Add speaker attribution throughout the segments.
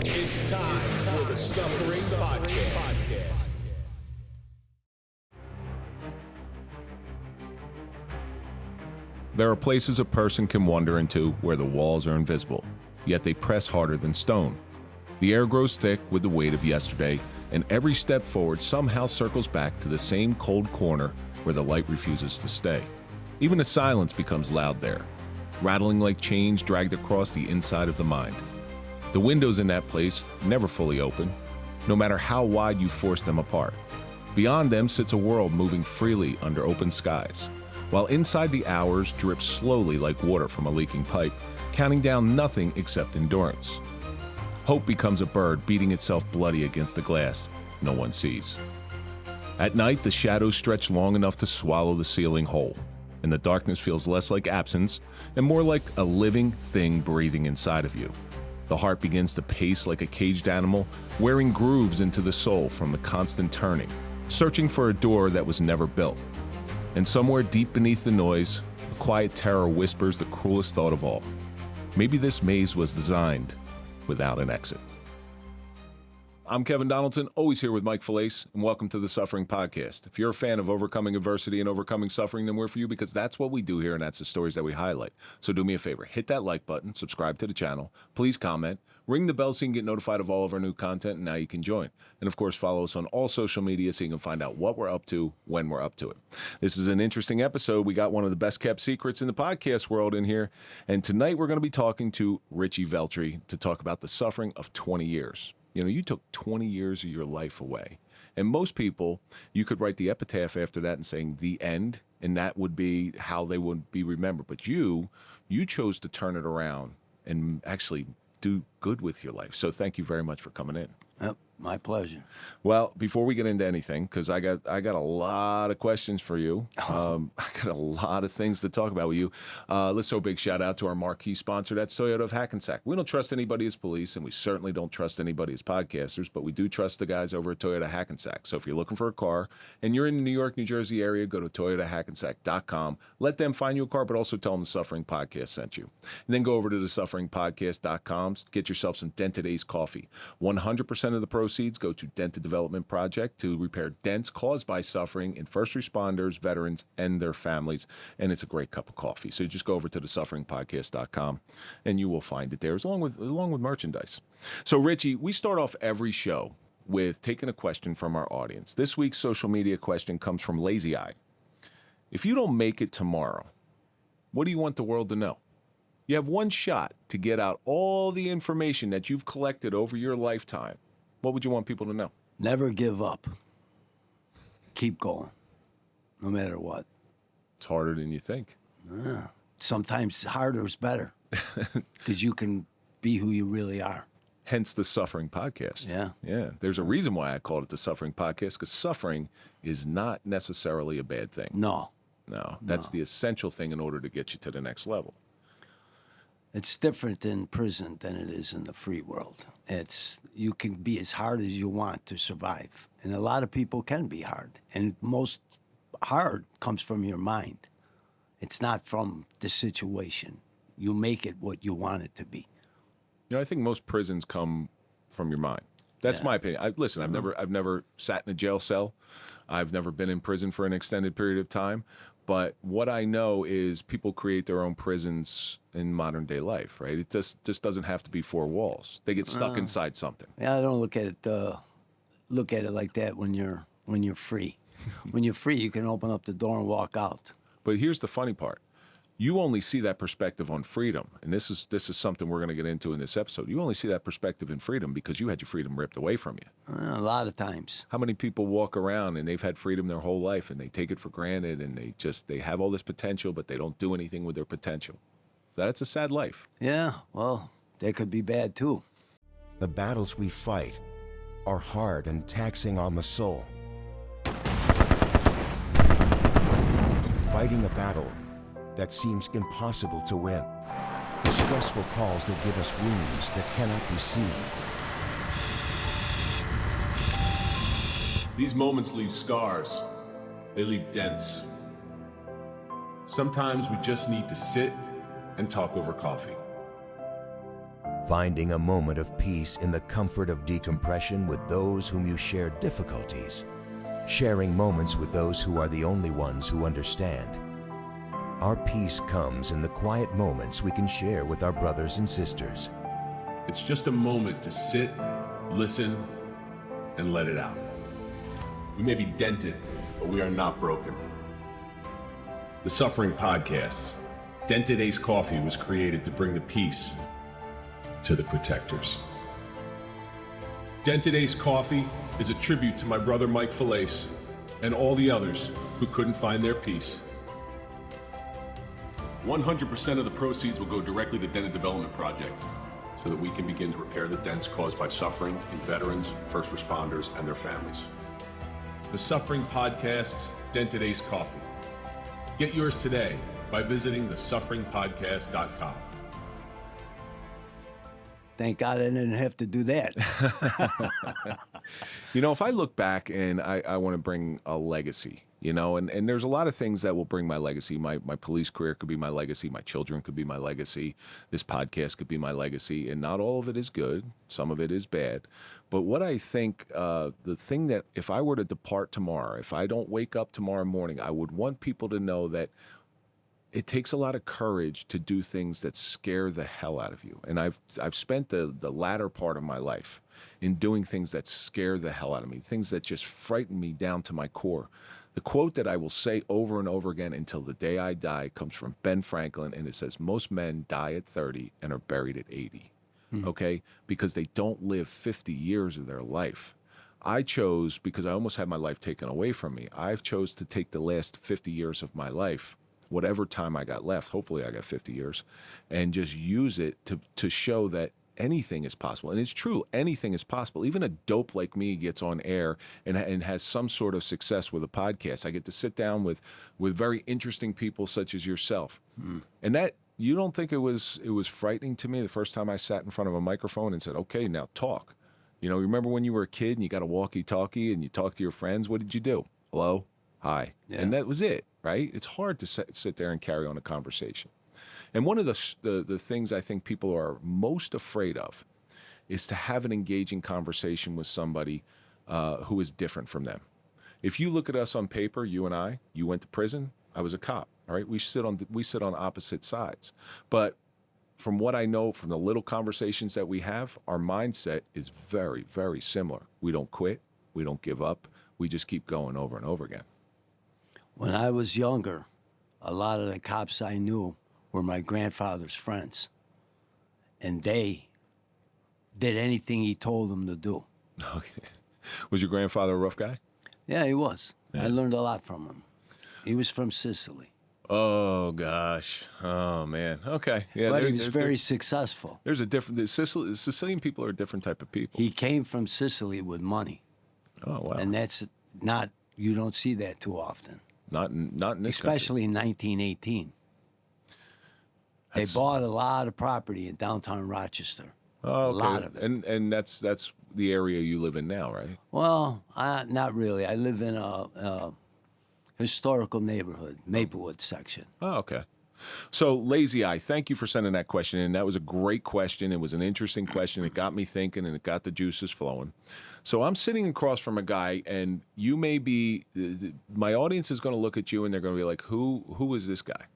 Speaker 1: It's time for the Suffering Podcast.
Speaker 2: There are places a person can wander into where the walls are invisible, yet they press harder than stone. The air grows thick with the weight of yesterday, and every step forward somehow circles back to the same cold corner where the light refuses to stay. Even the silence becomes loud there, rattling like chains dragged across the inside of the mind. The windows in that place never fully open, no matter how wide you force them apart. Beyond them sits a world moving freely under open skies, while inside the hours drip slowly like water from a leaking pipe, counting down nothing except endurance. Hope becomes a bird beating itself bloody against the glass no one sees. At night, the shadows stretch long enough to swallow the ceiling whole, and the darkness feels less like absence and more like a living thing breathing inside of you. The heart begins to pace like a caged animal, wearing grooves into the soul from the constant turning, searching for a door that was never built. And somewhere deep beneath the noise, a quiet terror whispers the cruelest thought of all. Maybe this maze was designed without an exit. I'm Kevin Donaldson, always here with Mike Falaise, and welcome to the Suffering Podcast. If you're a fan of overcoming adversity and overcoming suffering, then we're for you, because that's what we do here, and that's the stories that we highlight. So do me a favor, hit that like button, subscribe to the channel, please comment, ring the bell so you can get notified of all of our new content, and now you can join. And of course, follow us on all social media so you can find out what we're up to when we're up to it. This is an interesting episode. We got one of the best kept secrets in the podcast world in here, and tonight we're going to be talking to Richie Veltre to talk about the suffering of 20 years. You know, you took 20 years of your life away. And most people, you could write the epitaph after that and saying the end, and that would be how they would be remembered. But you chose to turn it around and actually do good with your life. So thank you very much for coming in.
Speaker 3: Yep, my pleasure.
Speaker 2: Well, before we get into anything, because I got a lot of questions for you. I got a lot of things to talk about with you. Let's throw a big shout out to our marquee sponsor. That's Toyota of Hackensack. We don't trust anybody as police, and we certainly don't trust anybody as podcasters, but we do trust the guys over at Toyota Hackensack. So if you're looking for a car and you're in the New York, New Jersey area, go to toyotahackensack.com. Let them find you a car, but also tell them the Suffering Podcast sent you. And then go over to thesufferingpodcast.com. Get yourself some Dented Ace coffee. 100% of the proceeds go to Dented Development Project to repair dents caused by suffering in first responders, veterans, and their families. And it's a great cup of coffee. So you just go over to thesufferingpodcast.com and you will find it there, along with merchandise. So Richie, we start off every show with taking a question from our audience. This week's social media question comes from Lazy Eye. If you don't make it tomorrow, what do you want the world to know? You have one shot to get out all the information that you've collected over your lifetime. What would you want people to know?
Speaker 3: Never give up. Keep going, no matter what.
Speaker 2: It's harder than you think.
Speaker 3: Sometimes harder is better, because you can be who you really are.
Speaker 2: Hence the Suffering Podcast. Yeah. There's a reason why I called it the Suffering Podcast, because suffering is not necessarily a bad thing.
Speaker 3: No,
Speaker 2: That's the essential thing in order to get you to the next level.
Speaker 3: it's different in prison than it is in the free world. You can be as hard as you want to survive. And a lot of people can be hard. And most hard comes from your mind. It's not from the situation. You make it what you want it to be.
Speaker 2: You know, I think most prisons come from your mind. That's my opinion. I've never sat in a jail cell. I've never been in prison for an extended period of time. But what I know is people create their own prisons in modern day life, right? It just doesn't have to be four walls. They get stuck inside something.
Speaker 3: Yeah, I don't look at it like that when you're free. When you're free, you can open up the door and walk out.
Speaker 2: But here's the funny part. You only see that perspective on freedom, and this is something we're going to get into in this episode. You only see that perspective in freedom because you had your freedom ripped away from you.
Speaker 3: A lot of times.
Speaker 2: How many people walk around and they've had freedom their whole life and they take it for granted and they have all this potential, but they don't do anything with their potential? That's a sad life.
Speaker 3: Yeah, well, that could be bad too.
Speaker 4: The battles we fight are hard and taxing on the soul. Fighting a battle that seems impossible to win. The stressful calls that give us wounds that cannot be seen.
Speaker 1: These moments leave scars. They leave dents. Sometimes we just need to sit and talk over coffee.
Speaker 4: finding a moment of peace in the comfort of decompression with those whom you share difficulties, sharing moments with those who are the only ones who understand. Our peace comes in the quiet moments we can share with our brothers and sisters.
Speaker 2: It's just a moment to sit, listen, and let it out. We may be dented, but we are not broken. The Suffering Podcast. Dented Ace Coffee was created to bring the peace to the protectors. Dented Ace Coffee is a tribute to my brother Mike Falace and all the others who couldn't find their peace. 100% of the proceeds will go directly to Dented Development Project so that we can begin to repair the dents caused by suffering in veterans, first responders, and their families. The Suffering Podcast's Dented Ace Coffee. Get yours today by visiting thesufferingpodcast.com.
Speaker 3: Thank God I didn't have to do that.
Speaker 2: You know, if I look back and I want to bring a legacy, you know, and there's a lot of things that will bring my legacy. My police career could be my legacy. My children could be my legacy. This podcast could be my legacy. And not all of it is good. Some of it is bad. But what I think, the thing that if I were to depart tomorrow, if I don't wake up tomorrow morning, I would want people to know that it takes a lot of courage to do things that scare the hell out of you. And I've spent the latter part of my life in doing things that scare the hell out of me, things that just frighten me down to my core. The quote that I will say over and over again until the day I die comes from Ben Franklin, and it says, most men die at 30 and are buried at 80, okay? Because they don't live 50 years of their life. I chose, because I almost had my life taken away from me, I've chose to take the last 50 years of my life, whatever time I got left, hopefully I got 50 years, and just use it to show that anything is possible. And it's true, anything is possible. Even a dope like me gets on air and has some sort of success with a podcast. I get to sit down with very interesting people such as yourself. And that, you don't think it was frightening to me the first time I sat in front of a microphone and said, okay, now talk. You know, remember when you were a kid and you got a walkie-talkie and you talked to your friends? What did you do? Hello? Hi. Yeah. And that was it, right? It's hard to sit there and carry on a conversation. And one of the things I think people are most afraid of is to have an engaging conversation with somebody who is different from them. If you look at us on paper, you and I, you went to prison, I was a cop, all right? We sit on opposite sides. But from what I know from the little conversations that we have, our mindset is very, very similar. We don't quit, we don't give up, we just keep going over and over again.
Speaker 3: When I was younger, a lot of the cops I knew were my grandfather's friends, and they did anything he told them to do.
Speaker 2: Okay. Was your grandfather a rough guy?
Speaker 3: Yeah, he was.
Speaker 2: Yeah.
Speaker 3: I learned a lot from him. He was from Sicily.
Speaker 2: Oh, gosh. Oh, man. Okay. Yeah,
Speaker 3: but he was very successful.
Speaker 2: There's a different... The Sicilian people are a different type of people.
Speaker 3: He came from Sicily with money.
Speaker 2: Oh, wow.
Speaker 3: And that's not... You don't see that too often.
Speaker 2: Not in this
Speaker 3: Especially in 1918. They bought a lot of property in downtown Rochester.
Speaker 2: Oh, okay.
Speaker 3: A lot of it.
Speaker 2: And that's the area you live in now, right?
Speaker 3: Well, not really. I live in a historical neighborhood, Maplewood section.
Speaker 2: Oh, okay. So, Lazy Eye, thank you for sending that question in. That was a great question. It was an interesting question. It got me thinking, and it got the juices flowing. So I'm sitting across from a guy, and you may be, my audience is going to look at you, and they're going to be like, who is this guy?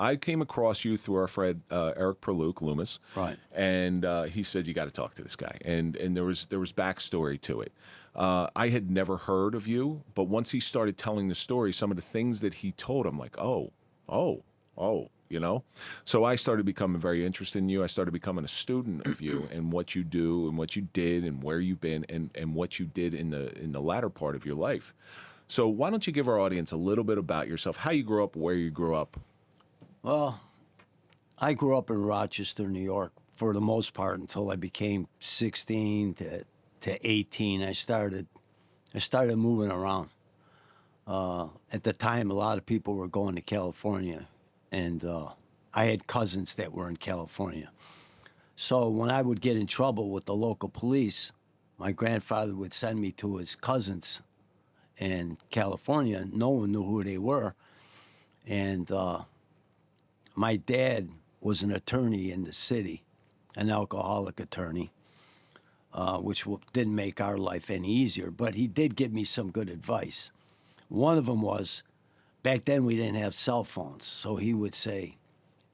Speaker 2: I came across you through our friend Eric Perluke Loomis,
Speaker 3: right?
Speaker 2: And he said you got to talk to this guy, and there was backstory to it. I had never heard of you, but once he started telling the story, some of the things that he told, I'm like, oh, you know. So I started becoming very interested in you. I started becoming a student of you and what you do and what you did and where you've been and what you did in the latter part of your life. So why don't you give our audience a little bit about yourself, how you grew up, where you grew up?
Speaker 3: Well, I grew up in Rochester, New York, for the most part until I became 16 to 18. I started moving around. At the time, a lot of people were going to California, and I had cousins that were in California. So when I would get in trouble with the local police, my grandfather would send me to his cousins in California. No one knew who they were. And my dad was an attorney in the city, an alcoholic attorney, which didn't make our life any easier, but he did give me some good advice. One of them was, back then we didn't have cell phones, so he would say,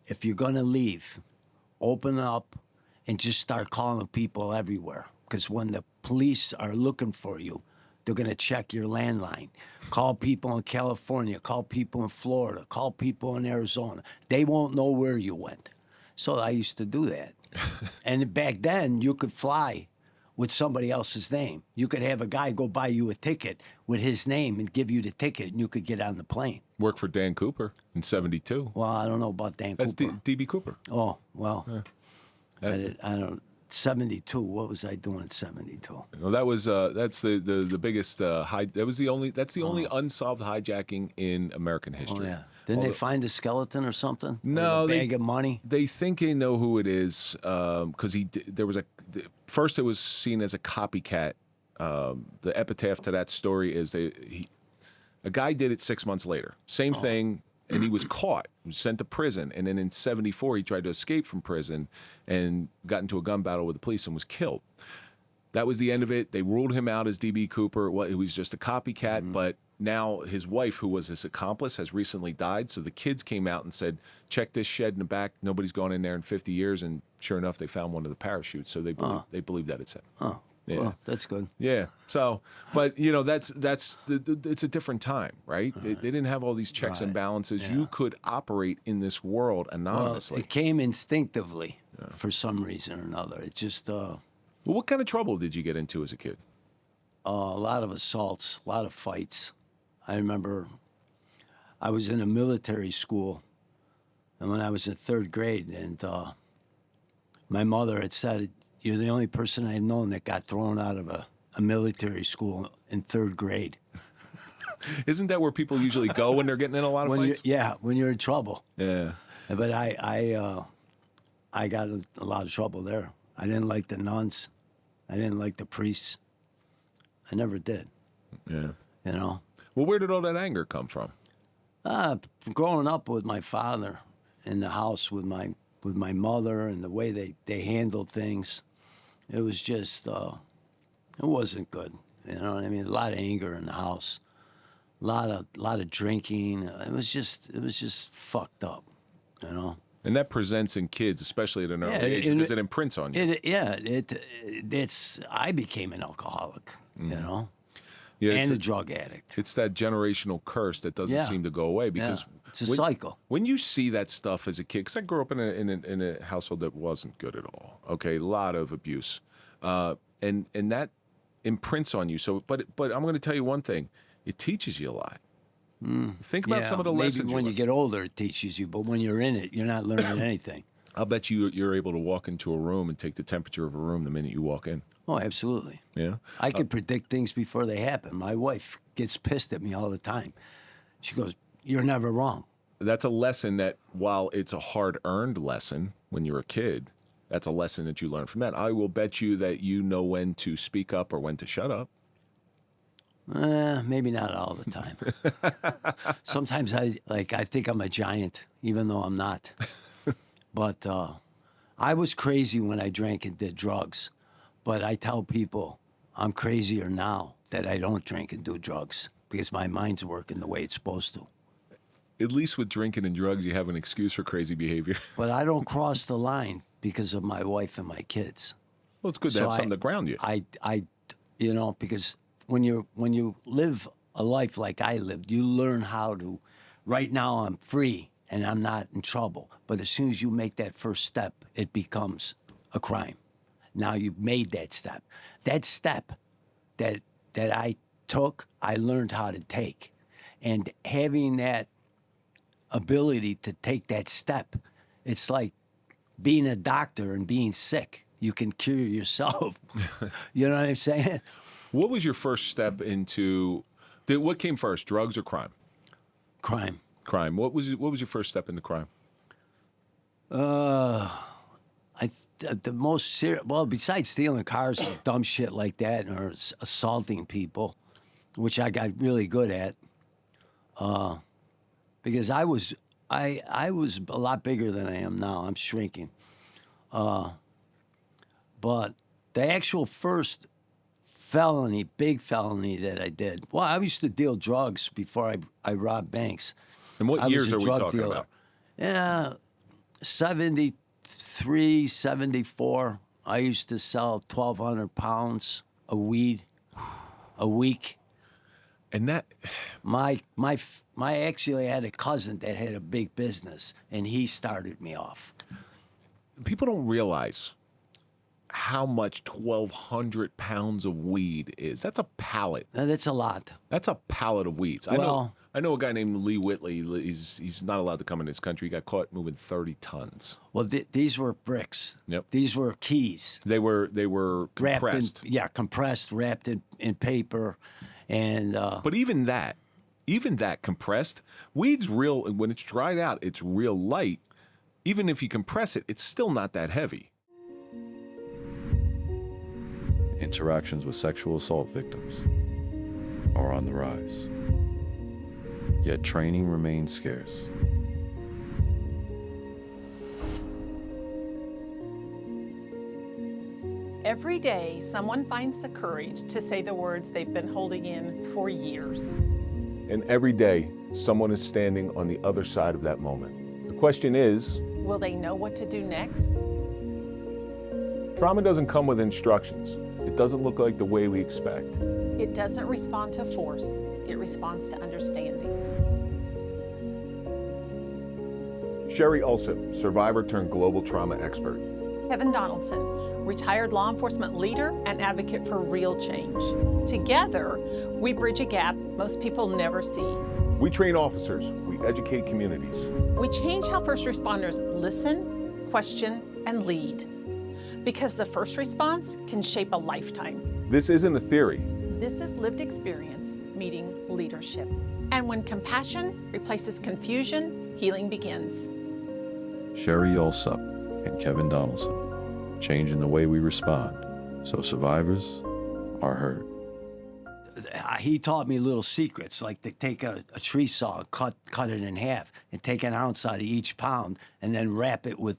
Speaker 3: if you're going to leave, open up and just start calling people everywhere. Because when the police are looking for you, they're going to check your landline. Call people in California, call people in Florida, call people in Arizona. They won't know where you went. So I used to do that. And back then, you could fly with somebody else's name. You could have a guy go buy you a ticket with his name and give you the ticket, and you could get on the plane.
Speaker 2: Worked for Dan Cooper in '72.
Speaker 3: Well, I don't know about Dan
Speaker 2: That's
Speaker 3: Cooper.
Speaker 2: D.B. Cooper.
Speaker 3: Oh, well,
Speaker 2: Yeah.
Speaker 3: I don't. 72. What was I doing in 72?
Speaker 2: Well, that was that's the biggest that's the only unsolved hijacking in American history.
Speaker 3: Oh yeah. Didn't they find a skeleton or something?
Speaker 2: No,
Speaker 3: Or a bag of money.
Speaker 2: They think they know who it is because there was first it was seen as a copycat. The epitaph to that story is a guy did it 6 months later. Same thing. And he was caught, was sent to prison. And then in '74, he tried to escape from prison and got into a gun battle with the police and was killed. That was the end of it. They ruled him out as D.B. Cooper. Well, he was just a copycat. But now his wife, who was his accomplice, has recently died. So the kids came out and said, check this shed in the back. Nobody's gone in there in 50 years. And sure enough, they found one of the parachutes. So they believe that it's him.
Speaker 3: Oh,
Speaker 2: Yeah.
Speaker 3: well, that's good.
Speaker 2: Yeah. So, but you know, it's a different time, right? They didn't have all these checks and balances.
Speaker 3: Yeah.
Speaker 2: You could operate in this world anonymously.
Speaker 3: Well, it came instinctively for some reason or another. It just
Speaker 2: Well, what kind of trouble did you get into as a kid?
Speaker 3: a lot of assaults, a lot of fights. I remember I was in a military school, and when I was in third grade, and my mother had said, "You're the only person I've known that got thrown out of a military school in third grade."
Speaker 2: Isn't that where people usually go when they're getting in a lot of fights?
Speaker 3: When you're in trouble.
Speaker 2: Yeah.
Speaker 3: But I got in a lot of trouble there. I didn't like the nuns. I didn't like the priests. I never did.
Speaker 2: Yeah.
Speaker 3: You know.
Speaker 2: Well, where did all that anger come from?
Speaker 3: Growing up with my father in the house with my mother and the way they handled things, it was just it wasn't good. You know what I mean? A lot of anger in the house, a lot of drinking. It was just fucked up. You know.
Speaker 2: And that presents in kids, especially at an early age, because it imprints on you.
Speaker 3: I became an alcoholic. You know.
Speaker 2: Yeah,
Speaker 3: and a drug addict.
Speaker 2: It's that generational curse that doesn't seem to go away because
Speaker 3: it's a cycle.
Speaker 2: When you see that stuff as a kid, because I grew up in a household that wasn't good at all. Okay, a lot of abuse, and that imprints on you. So, but I'm going to tell you one thing: it teaches you a lot. Think about some of the lessons.
Speaker 3: Maybe when you get older, it teaches you, but when you're in it, you're not learning anything.
Speaker 2: I'll bet you're able to walk into a room and take the temperature of a room the minute you walk in.
Speaker 3: Oh, absolutely.
Speaker 2: Yeah.
Speaker 3: I can predict things before they happen. My wife gets pissed at me all the time. She goes, "You're never wrong."
Speaker 2: That's a lesson that, while it's a hard-earned lesson when you're a kid, that's a lesson that you learn from that. I will bet you that you know when to speak up or when to shut up.
Speaker 3: Maybe not all the time. Sometimes I think I'm a giant, even though I'm not. But I was crazy when I drank and did drugs. But I tell people I'm crazier now that I don't drink and do drugs because my mind's working the way it's supposed to.
Speaker 2: At least with drinking and drugs, you have an excuse for crazy behavior.
Speaker 3: But I don't cross the line because of my wife and my kids.
Speaker 2: Well, it's good to have something to ground you.
Speaker 3: Because when you live a life like I lived, you learn how to. Right now, I'm free and I'm not in trouble. But as soon as you make that first step, it becomes a crime. Now you've made that step. That step that I took, I learned how to take. And having that ability to take that step, it's like being a doctor and being sick. You can cure yourself. You know what I'm saying?
Speaker 2: What was your first step into, what came first, drugs or crime?
Speaker 3: Crime.
Speaker 2: Crime. What was your first step into crime?
Speaker 3: The most serious, well, besides stealing cars and dumb shit like that, or assaulting people, which I got really good at, because I was a lot bigger than I am now. I'm shrinking. But the actual first big felony that I did, well, I used to deal drugs before I robbed banks.
Speaker 2: And what
Speaker 3: I was
Speaker 2: years
Speaker 3: a
Speaker 2: are we
Speaker 3: drug
Speaker 2: talking
Speaker 3: dealer.
Speaker 2: about?
Speaker 3: Yeah, 73, 74. I used to sell 1,200 pounds of weed a week.
Speaker 2: And that,
Speaker 3: My actually I had a cousin that had a big business, and he started me off.
Speaker 2: people don't realize how much 1,200 pounds of weed is. That's a pallet.
Speaker 3: Now, that's a lot.
Speaker 2: That's a pallet of weeds.
Speaker 3: Well-
Speaker 2: I know a guy named Lee Whitley. He's not allowed to come in this country. He got caught moving 30 tons.
Speaker 3: Well, these were bricks.
Speaker 2: Yep.
Speaker 3: These were keys.
Speaker 2: They were compressed.
Speaker 3: Compressed, wrapped in paper, and
Speaker 2: But even that compressed, weed's real. When it's dried out, it's real light. Even if you compress it, it's still not that heavy.
Speaker 5: Interactions with sexual assault victims are on the rise. Yet training remains scarce.
Speaker 6: Every day, someone finds the courage to say the words they've been holding in for years.
Speaker 2: And every day, someone is standing on the other side of that moment. The question is,
Speaker 6: Will they know what to do next?
Speaker 2: trauma doesn't come with instructions. It doesn't look like the way we expect.
Speaker 6: It doesn't respond to force, it responds to understanding.
Speaker 2: Sherry Ulsip, survivor turned global trauma expert.
Speaker 6: Kevin Donaldson, retired law enforcement leader and advocate for real change. Together, we bridge a gap most people never see.
Speaker 2: We train officers, we educate communities.
Speaker 6: We change how first responders listen, question, and lead. Because the first response can shape a lifetime.
Speaker 2: This isn't a theory.
Speaker 6: This is lived experience meeting leadership. And when compassion replaces confusion, healing begins.
Speaker 5: Sherry Ulsup and Kevin Donaldson, changing the way we respond so survivors are heard.
Speaker 3: he taught me little secrets, like to take a tree saw, cut it in half, and take an ounce out of each pound, and then wrap it with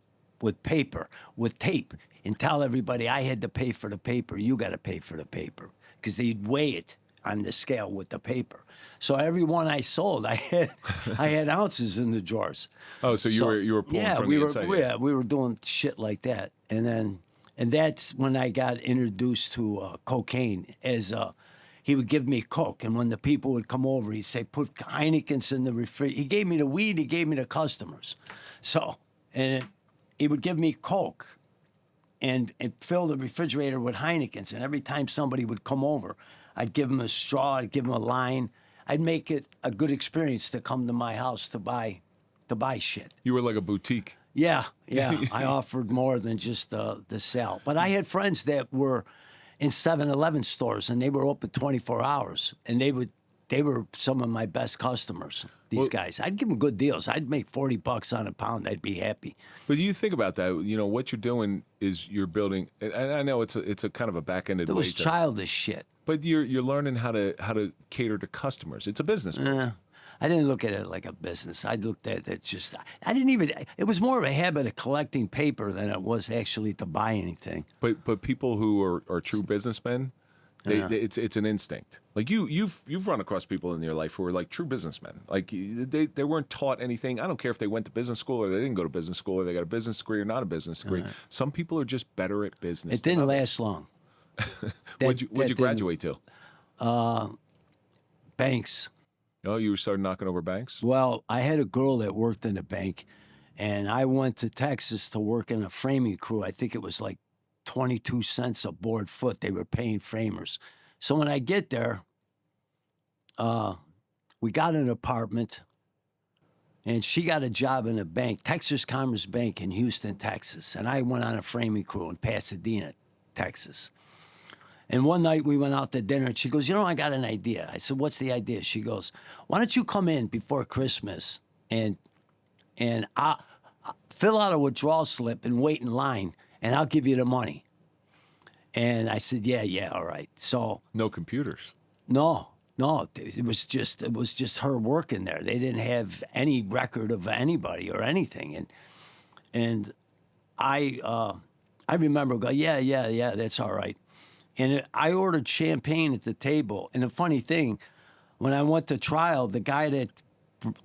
Speaker 3: paper, with tape, and tell everybody I had to pay for the paper. You got to pay for the paper, because they'd weigh it on the scale with the paper. So every one I sold, I had ounces in the drawers.
Speaker 2: Oh, so you were pulling from the inside.
Speaker 3: Yeah, we were doing shit like that, and that's when I got introduced to cocaine. As he would give me Coke, and when the people would come over, he'd say, "Put Heineken's in the refrigerator." He gave me the weed. He gave me the customers. So, he would give me Coke, and fill the refrigerator with Heineken's. And every time somebody would come over, I'd give them a straw. I'd give them a line. I'd make it a good experience to come to my house to buy shit.
Speaker 2: You were like a boutique.
Speaker 3: Yeah. I offered more than just the sell. But I had friends that were in 7-Eleven stores, and they were open 24 hours, and they were some of my best customers. These guys, I'd give them good deals. I'd make $40 on a pound. I'd be happy.
Speaker 2: But you think about that. You know what you're doing is you're building. And I know it's a kind of a back-ended.
Speaker 3: It was childish shit.
Speaker 2: But you're learning how to cater to customers. It's a business.
Speaker 3: I didn't look at it like a business. I looked at it just. I didn't even. It was more of a habit of collecting paper than it was actually to buy anything.
Speaker 2: But people who are true businessmen, it's an instinct. Like you've run across people in your life who are like true businessmen. Like they weren't taught anything. I don't care if they went to business school or they didn't go to business school or they got a business degree or not a business degree. Some people are just better at business.
Speaker 3: It didn't last long.
Speaker 2: What'd you graduate to?
Speaker 3: Banks.
Speaker 2: Oh, you started knocking over banks?
Speaker 3: Well, I had a girl that worked in a bank, and I went to Texas to work in a framing crew. I think it was like 22 cents a board foot. They were paying framers. So when I get there, we got an apartment, and she got a job in a bank, Texas Commerce Bank in Houston, Texas. And I went on a framing crew in Pasadena, Texas. And one night we went out to dinner, and she goes, I got an idea. I said, what's the idea? She goes, why don't you come in before Christmas and I'll fill out a withdrawal slip and wait in line, and I'll give you the money. And I said, yeah, all right. So
Speaker 2: no computers.
Speaker 3: No, it was just her working there. They didn't have any record of anybody or anything. And I I remember going, yeah, that's all right. And I ordered champagne at the table. And the funny thing, when I went to trial, the guy that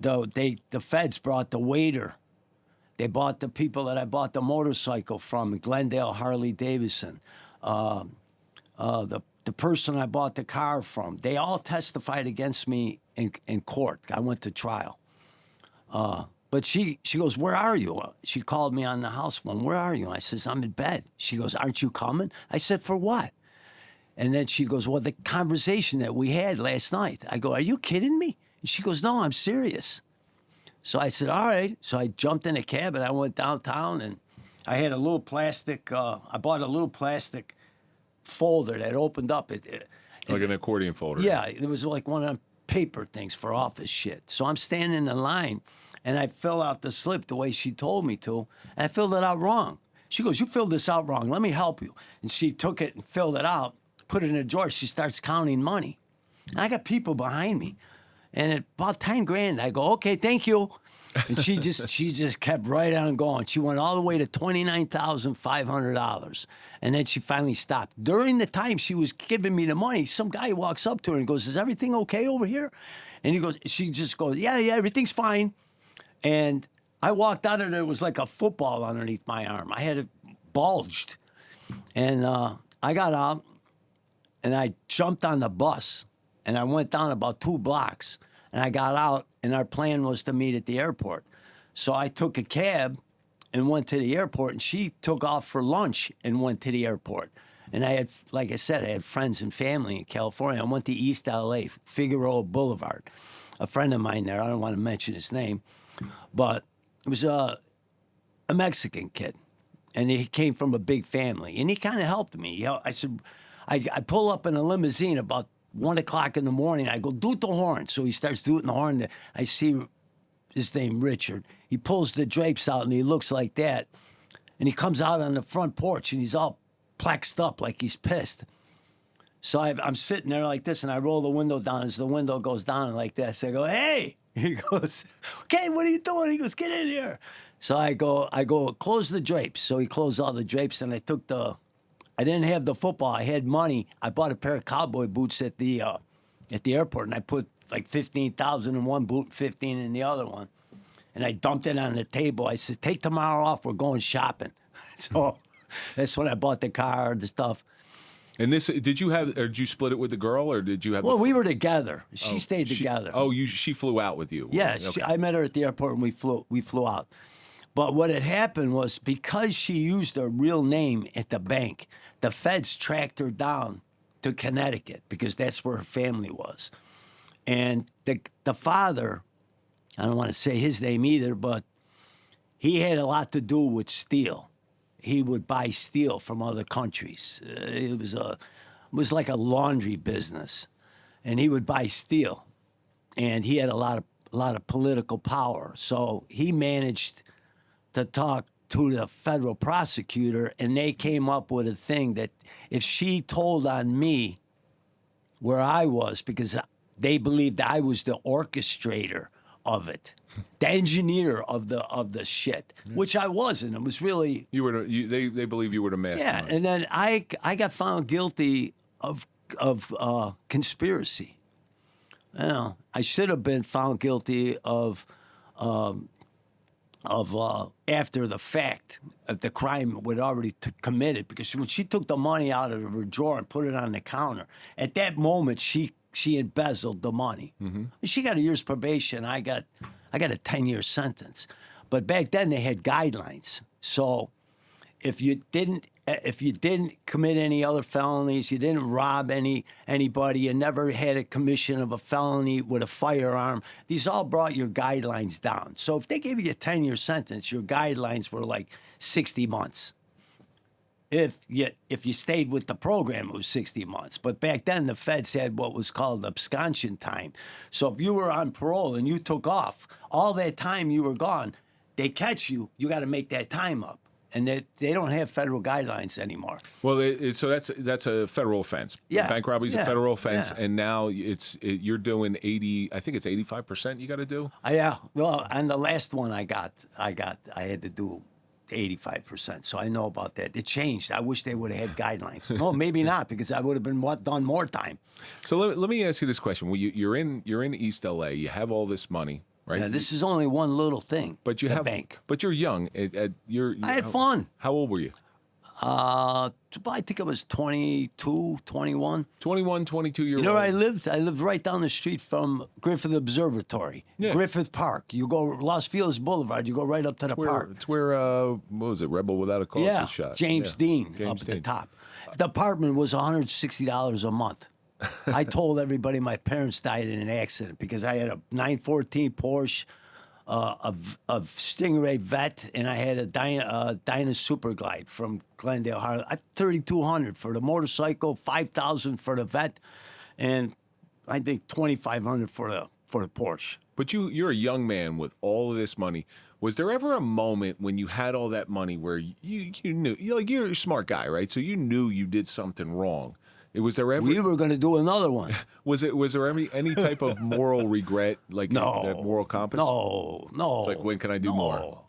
Speaker 3: the feds brought the waiter. They bought the people that I bought the motorcycle from, Glendale, Harley Davidson. The person I bought the car from. They all testified against me in court. I went to trial. But she goes, where are you? She called me on the house phone. Where are you? I says, I'm in bed. She goes, aren't you coming? I said, for what? And then she goes, well, the conversation that we had last night. I go, are you kidding me? And she goes, no, I'm serious. So I said, all right. So I jumped in a cab and I went downtown and I had a little plastic, I bought a little plastic folder that opened up.
Speaker 2: Like an accordion folder.
Speaker 3: Yeah, it was like one of them paper things for office shit. So I'm standing in the line and I fill out the slip the way she told me to, and I filled it out wrong. She goes, you filled this out wrong. Let me help you. And she took it and filled it out, put it in a drawer. She starts counting money. And I got people behind me. And at about 10 grand, I go, okay, thank you. And she just kept right on going. She went all the way to $29,500. And then she finally stopped. During the time she was giving me the money, some guy walks up to her and goes, is everything okay over here? And she just goes, yeah, everything's fine. And I walked out and there was like a football underneath my arm. I had it bulged. And I got out and I jumped on the bus and I went down about 2 blocks and I got out and our plan was to meet at the airport. So I took a cab and went to the airport and she took off for lunch and went to the airport. And I had, like I said, I had friends and family in California. I went to East LA, Figueroa Boulevard. A friend of mine there, I don't want to mention his name, but it was a Mexican kid, and he came from a big family, and he kind of helped me. You know, I said, I pull up in a limousine about 1 o'clock in the morning. I go, doot the horn. So he starts dooting the horn. I see his name, Richard. He pulls the drapes out, and he looks like that, and he comes out on the front porch, and he's all plexed up like he's pissed. So I'm sitting there like this, and I roll the window down. As the window goes down like that, so I go, hey. He goes, okay, what are you doing? He goes, get in here. So I go, close the drapes. So he closed all the drapes, and I didn't have the football. I had money. I bought a pair of cowboy boots at the airport, and I put like 15,000 in one boot, 15 in the other one. And I dumped it on the table. I said, take tomorrow off. We're going shopping. So that's when I bought the car, the stuff.
Speaker 2: And this, did you split it with the girl, or did you have?
Speaker 3: Well, we were together. She stayed together.
Speaker 2: She flew out with you.
Speaker 3: Yeah,
Speaker 2: Okay.
Speaker 3: I met her at the airport and we flew out. But what had happened was because she used her real name at the bank, the feds tracked her down to Connecticut because that's where her family was. And the father, I don't want to say his name either, but he had a lot to do with steel. He would buy steel from other countries. It was like a laundry business, and he would buy steel, and he had a lot of political power. So he managed to talk to the federal prosecutor, and they came up with a thing that if she told on me where I was, because they believed I was the orchestrator of it, the engineer of the shit, which I wasn't. It was really
Speaker 2: They believe you were the mastermind.
Speaker 3: yeah. And then I got found guilty of conspiracy. You know, I should have been found guilty of after the fact of the crime was already committed, because when she took the money out of her drawer and put it on the counter, at that moment she embezzled the money. Mm-hmm. She got a year's probation. I got a 10-year sentence. But back then they had guidelines. So if you didn't commit any other felonies, you didn't rob anybody, you never had a commission of a felony with a firearm, these all brought your guidelines down. So if they gave you a 10-year sentence, your guidelines were like 60 months. If you stayed with the program, it was 60 months. But back then, the feds had what was called absconsion time. So if you were on parole and you took off, all that time you were gone, they catch you, you got to make that time up. And they don't have federal guidelines anymore.
Speaker 2: Well, so that's a federal offense.
Speaker 3: Yeah.
Speaker 2: Bank robbery is a federal offense,
Speaker 3: Yeah.
Speaker 2: and now you're doing 80. I think it's 85%. You got to do.
Speaker 3: Yeah. Well, and the last one I had to do 85%. So I know about that. It changed. I wish they would have had guidelines. No, maybe not, because I would have been done more time.
Speaker 2: So let me ask you this question. Well, you're in East LA. You have all this I right?
Speaker 3: Now, this is only one little thing.
Speaker 2: But you
Speaker 3: the
Speaker 2: have
Speaker 3: bank.
Speaker 2: But you're young.
Speaker 3: I had fun.
Speaker 2: How old were you?
Speaker 3: I think I was 22, 21.
Speaker 2: 21, 22 year old.
Speaker 3: You know where I lived? I lived right down the street from Griffith Observatory,
Speaker 2: Yeah.
Speaker 3: Griffith Park. You go Los Feliz Boulevard, you go right up to the park.
Speaker 2: It's where what was it? Rebel Without a Cause
Speaker 3: Yeah,
Speaker 2: was shot.
Speaker 3: James
Speaker 2: Yeah.
Speaker 3: Dean
Speaker 2: James
Speaker 3: up at the
Speaker 2: Dean.
Speaker 3: top. The apartment was $160 a month. I told everybody my parents died in an accident because I had a 914 Porsche, a Stingray Vet, and I had a Dyna Super Glide from Glendale, Harlem. $3,200 for the motorcycle, $5,000 for the Vet, and I think $2,500 for the Porsche.
Speaker 2: But you're a young man with all of this money. Was there ever a moment when you had all that money where you knew you're a smart guy, right? So you knew you did something wrong. Was there ever
Speaker 3: We were going to do another one.
Speaker 2: was there any type of moral regret, like
Speaker 3: No.
Speaker 2: that moral compass?
Speaker 3: No.
Speaker 2: It's like, when can I do more?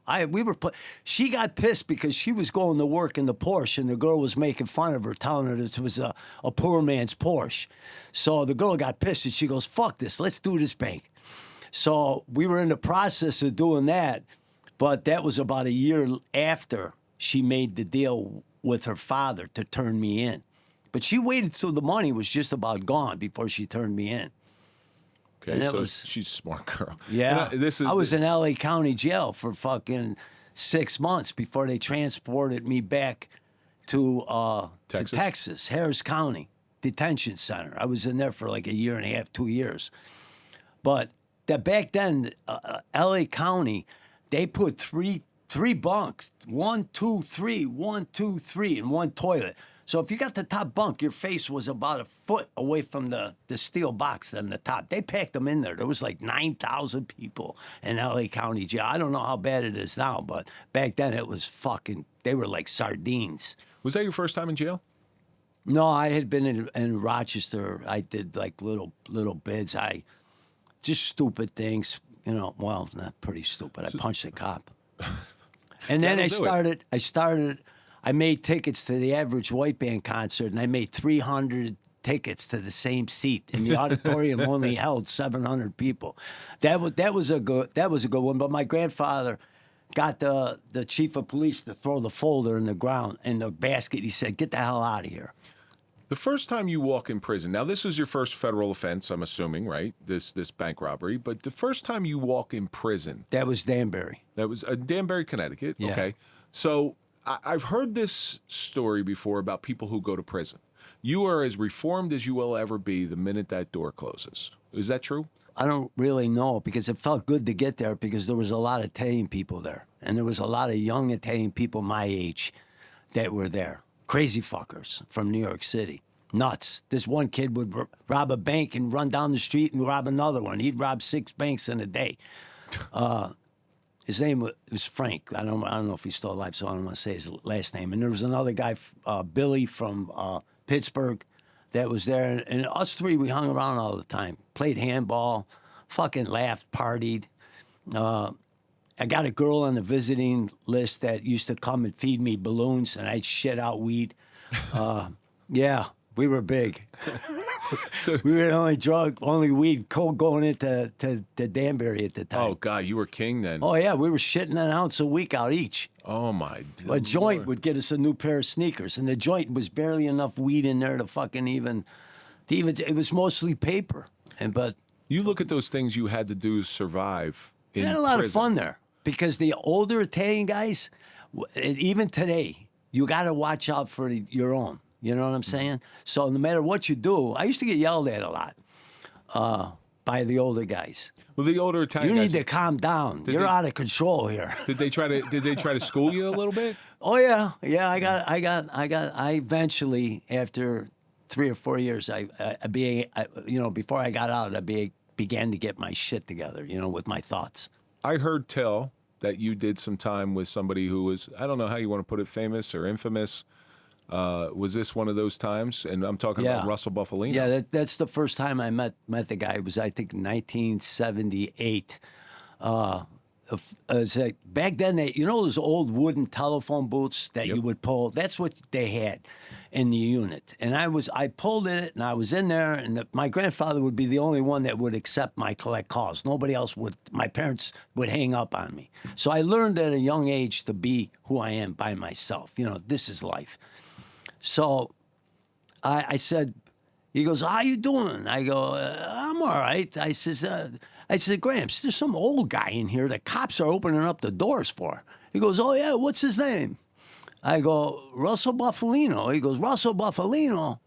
Speaker 3: She got pissed because she was going to work in the Porsche, and the girl was making fun of her, telling her this was a poor man's Porsche. So the girl got pissed, and she goes, "Fuck this, let's do this bank." So we were in the process of doing that, but that was about a year after she made the deal with her father to turn me in. But she waited till the money was just about gone before she turned me in.
Speaker 2: Okay,
Speaker 3: And that
Speaker 2: so
Speaker 3: was-
Speaker 2: she's a smart girl.
Speaker 3: Yeah.
Speaker 2: And
Speaker 3: I was in LA County jail for fucking 6 months before they transported me back to Texas, Harris County Detention Center. I was in there for like a year and a half, 2 years. But back then, LA County, they put three bunks, 1, 2, 3, 1, 2, 3, in one toilet. So if you got the top bunk, your face was about a foot away from the steel box on the top. They packed them in there. There was like 9,000 people in L.A. County jail. I don't know how bad it is now, but back then it was fucking, they were like sardines.
Speaker 2: Was that your first time in jail?
Speaker 3: No, I had been in Rochester. I did like little bids. Just stupid things, well, not pretty stupid. I punched a cop. And then I made tickets to the Average White Band concert, and I made 300 tickets to the same seat, and the auditorium only held 700 people. That was a good one. But my grandfather got the chief of police to throw the folder in the basket. He said, "Get the hell out of here."
Speaker 2: The first time you walk in prison, now this is your first federal offense, I'm assuming, right? This bank robbery. But the first time you walk in prison.
Speaker 3: That was Danbury.
Speaker 2: That was Danbury, Connecticut.
Speaker 3: Yeah.
Speaker 2: Okay. So I've heard this story before about people who go to prison. You are as reformed as you will ever be the minute that door closes. Is that true?
Speaker 3: I don't really know, because it felt good to get there because there was a lot of Italian people there. And there was a lot of young Italian people my age that were there. Crazy fuckers from New York City. Nuts. This one kid would rob a bank and run down the street and rob another one. He'd rob 6 banks in a day. His name was Frank. I don't know if he's still alive, so I don't want to say his last name. And there was another guy, Billy from Pittsburgh, that was there. And us three, we hung around all the time. Played handball, fucking laughed, partied. I got a girl on the visiting list that used to come and feed me balloons, and I'd shit out weed. Yeah, we were big. We were the only weed going into Danbury at the time.
Speaker 2: Oh, God, you were king then.
Speaker 3: Oh, yeah, we were shitting an ounce a week out each.
Speaker 2: Oh, my
Speaker 3: A joint would get us a new pair of sneakers, and the joint was barely enough weed in there to fucking even it was mostly paper. But
Speaker 2: you look at those things you had to do to survive in
Speaker 3: we had a lot
Speaker 2: prison.
Speaker 3: of fun there, because the older Italian guys, even today, you got to watch out for your own. You know what I'm saying? So no matter what you do, I used to get yelled at a lot by the older guys.
Speaker 2: Well, the older Italian
Speaker 3: You need
Speaker 2: guys,
Speaker 3: to calm down. You're out of control here.
Speaker 2: Did they try to school you a little bit?
Speaker 3: Oh yeah. I eventually, after 3 or 4 years, before I got out, I began to get my shit together, with my thoughts.
Speaker 2: I heard tell that you did some time with somebody who was, I don't know how you want to put it, famous or infamous. Was this one of those times? And I'm talking about Russell Buffalino.
Speaker 3: Yeah, that's the first time I met the guy. It was, I think, 1978. It's like back then, you know those old wooden telephone booths that you would pull? That's what they had in the unit. And I pulled it, and I was in there, and my grandfather would be the only one that would accept my collect calls. Nobody else would. My parents would hang up on me. So I learned at a young age to be who I am by myself. You know, this is life. So I said, he goes, how you doing? I go, I'm all right. I said, Gramps, there's some old guy in here that cops are opening up the doors for. He goes, oh, yeah, what's his name? I go, Russell Buffalino. He goes, Russell Buffalino?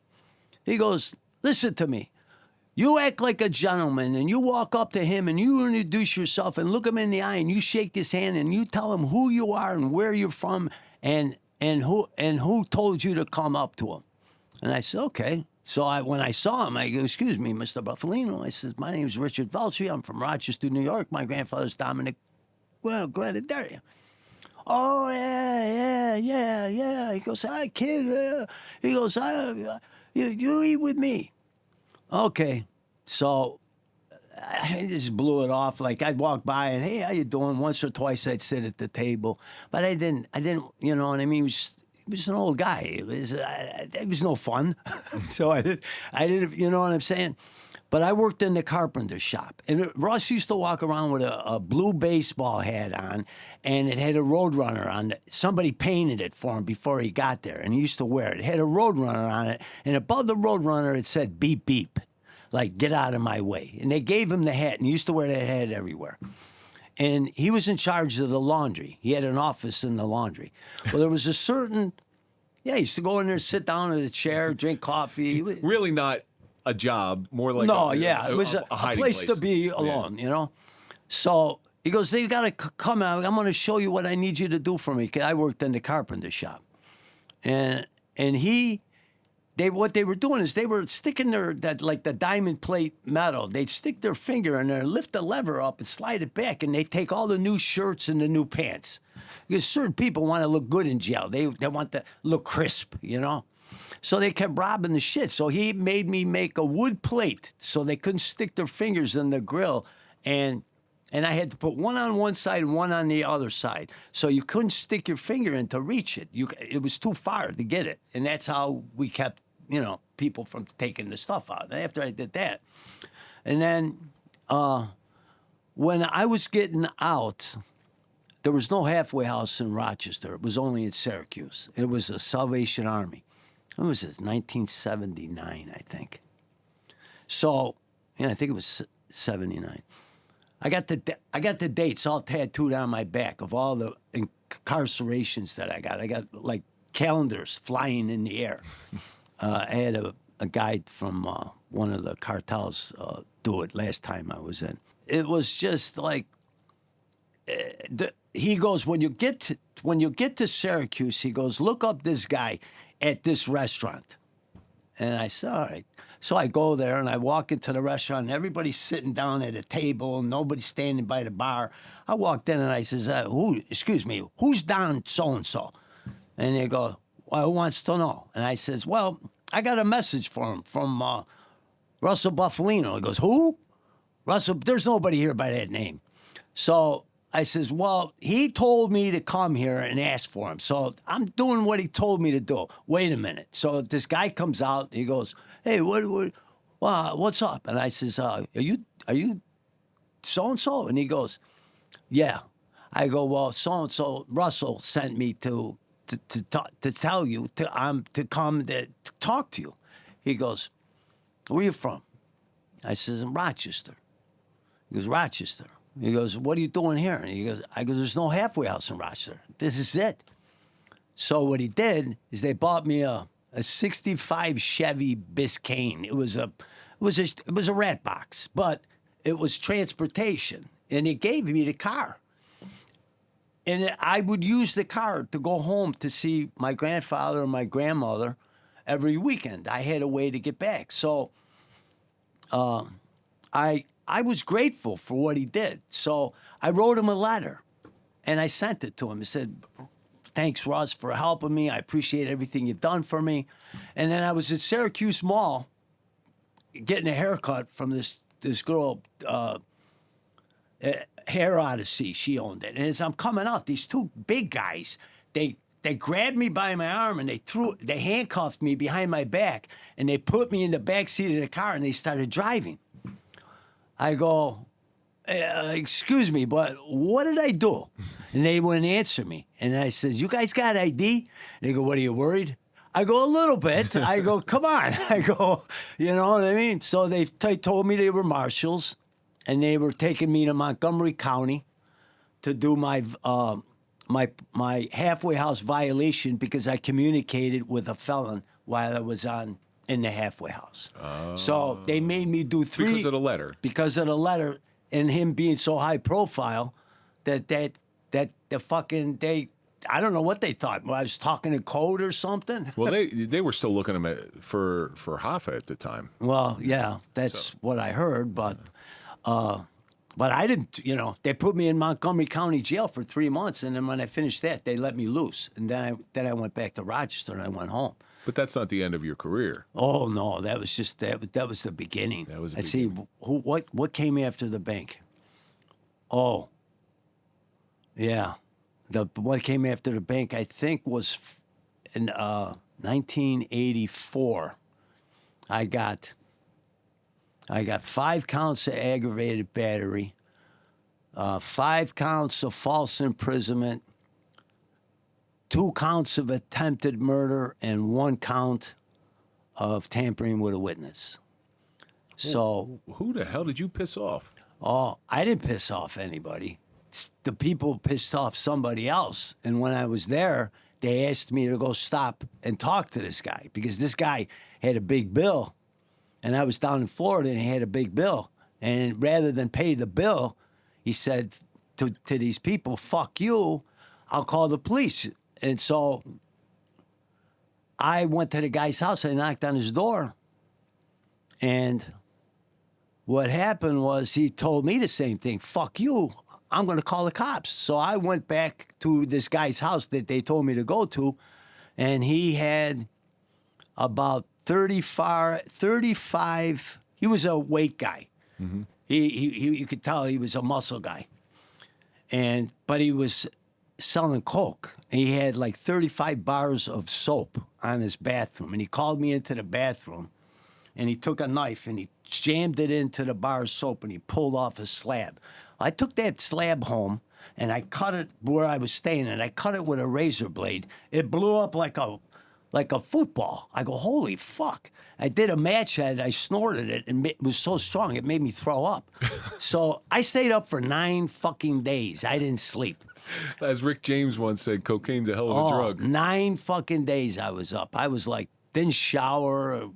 Speaker 3: He goes, listen to me. You act like a gentleman, and you walk up to him, and you introduce yourself, and look him in the eye, and you shake his hand, and you tell him who you are and where you're from, and who told you to come up to him. And I said, okay. So when I saw him, I go, excuse me, Mr. Buffalino. I said, my name's Richie Veltre. I'm from Rochester, New York. My grandfather's Dominic Granadaria. Oh, yeah. He goes, hi, kid. He goes, you eat with me. Okay. So I just blew it off. Like I'd walk by and, hey, how you doing? Once or twice I'd sit at the table. But I didn't, you know what I mean? He was an old guy. It was no fun. So I didn't, you know what I'm saying? But I worked in the carpenter shop. And Russ used to walk around with a blue baseball hat on, and it had a Roadrunner on it. Somebody painted it for him before he got there, and he used to wear it. It had a Roadrunner on it, and above the Roadrunner it said beep, beep, like get out of my way. And they gave him the hat, and he used to wear that hat everywhere. And he was in charge of the laundry. He had an office in the laundry. Well, there was a certain, he used to go in there, sit down in a chair, drink coffee.
Speaker 2: Really not a job, more like
Speaker 3: it was a place to be alone, you know? So he goes, you got to come out. I'm going to show you what I need you to do for me. 'Cause I worked in the carpenter shop. And what they were doing is they were sticking like the diamond plate metal. They'd stick their finger in there, lift the lever up and slide it back, and they'd take all the new shirts and the new pants. Because certain people want to look good in jail. They want to look crisp, you know? So they kept robbing the shit. So he made me make a wood plate so they couldn't stick their fingers in the grill. And I had to put one on one side and one on the other side. So you couldn't stick your finger in to reach it. It was too far to get it. And that's how we kept, you know, people from taking the stuff out. And after I did that, and then when I was getting out, there was no halfway house in Rochester. It was only in Syracuse. It was the Salvation Army. When was it? 1979, I think. So, yeah, I think it was 79. I got the dates all tattooed on my back of all the incarcerations that I got. I got like calendars flying in the air. I had a guy from one of the cartels do it last time I was in. It was just like he goes, when you get to Syracuse, he goes, look up this guy at this restaurant. And I said, all right. So I go there and I walk into the restaurant and everybody's sitting down at a table and nobody's standing by the bar. I walked in and I says, excuse me, who's Don so-and-so? And they go, well, who wants to know? And I says, well, I got a message for him from Russell Buffalino. He goes, who? Russell, there's nobody here by that name. So I says, well, he told me to come here and ask for him. So I'm doing what he told me to do. Wait a minute. So this guy comes out. He goes, hey, what's up? And I says, are you so-and-so? And he goes, yeah. I go, well, so-and-so, Russell sent me to tell you to come to talk to you. He goes, where you from? I says, I'm Rochester. He goes, Rochester. He goes, what are you doing here? And I go, there's no halfway house in Rochester. This is it. So what he did is they bought me a 65 Chevy Biscayne. It was a rat box, but it was transportation. And he gave me the car. And I would use the car to go home to see my grandfather and my grandmother every weekend. I had a way to get back. So I was grateful for what he did. So I wrote him a letter, and I sent it to him. I said, thanks, Russ, for helping me. I appreciate everything you've done for me. And then I was at Syracuse Mall getting a haircut from this girl, Hair Odyssey, she owned it. And as I'm coming out, these two big guys, they grabbed me by my arm and they handcuffed me behind my back and they put me in the back seat of the car and they started driving. I go, excuse me, but what did I do? And they wouldn't answer me. And I said, you guys got ID? And they go, what, are you worried? I go, a little bit. I go, come on. I go, you know what I mean? So they told me they were marshals and they were taking me to Montgomery County to do my halfway house violation because I communicated with a felon while I was in the halfway house. Oh. So they made me do 3
Speaker 2: because of the letter.
Speaker 3: Because of the letter and him being so high profile that the fucking I don't know what they thought. Well, I was talking in code or something.
Speaker 2: Well, they were still looking at him for Hoffa at the time.
Speaker 3: Well, yeah, that's what I heard, but I didn't, you know, they put me in Montgomery County Jail for 3 months, and then when I finished that, they let me loose. And then I went back to Rochester and I went home.
Speaker 2: But that's not the end of your career.
Speaker 3: Oh no, that was just that was the beginning.
Speaker 2: That was the
Speaker 3: beginning. See what came after the bank? Oh, yeah, what came after the bank I think was in 1984. I got 5 counts of aggravated battery, 5 counts of false imprisonment, 2 counts of attempted murder, and 1 count of tampering with a witness. So,
Speaker 2: who the hell did you piss off?
Speaker 3: Oh, I didn't piss off anybody. The people pissed off somebody else. And when I was there, they asked me to go stop and talk to this guy because this guy had a big bill. And I was down in Florida and he had a big bill. And rather than pay the bill, he said to these people, fuck you, I'll call the police. And so I went to the guy's house. I knocked on his door. And what happened was he told me the same thing. Fuck you. I'm going to call the cops. So I went back to this guy's house that they told me to go to. And he had about 35. He was a weight guy. Mm-hmm. He you could tell he was a muscle guy. But he was selling coke. And he had like 35 bars of soap on his bathroom. And he called me into the bathroom and he took a knife and he jammed it into the bar of soap and he pulled off a slab. I took that slab home and I cut it where I was staying and I cut it with a razor blade. It blew up like a football. I go, holy fuck. I did a match at it, I snorted it, and it was so strong, it made me throw up. So I stayed up for 9 fucking days. I didn't sleep.
Speaker 2: As Rick James once said, cocaine's a hell of a drug.
Speaker 3: 9 fucking days I was up. I was like, didn't shower.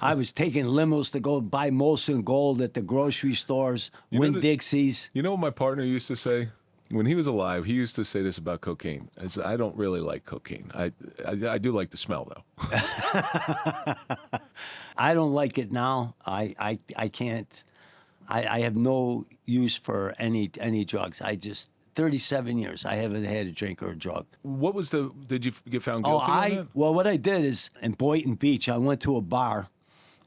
Speaker 3: I was taking limos to go buy Molson Gold at the grocery stores, Winn-Dixies.
Speaker 2: You know what my partner used to say? When he was alive, he used to say this about cocaine. I don't really like cocaine. I do like the smell, though.
Speaker 3: I don't like it now. I can't. I have no use for any drugs. 37 years, I haven't had a drink or a drug.
Speaker 2: What was did you get found guilty on that?
Speaker 3: Well, what I did is, in Boynton Beach, I went to a bar,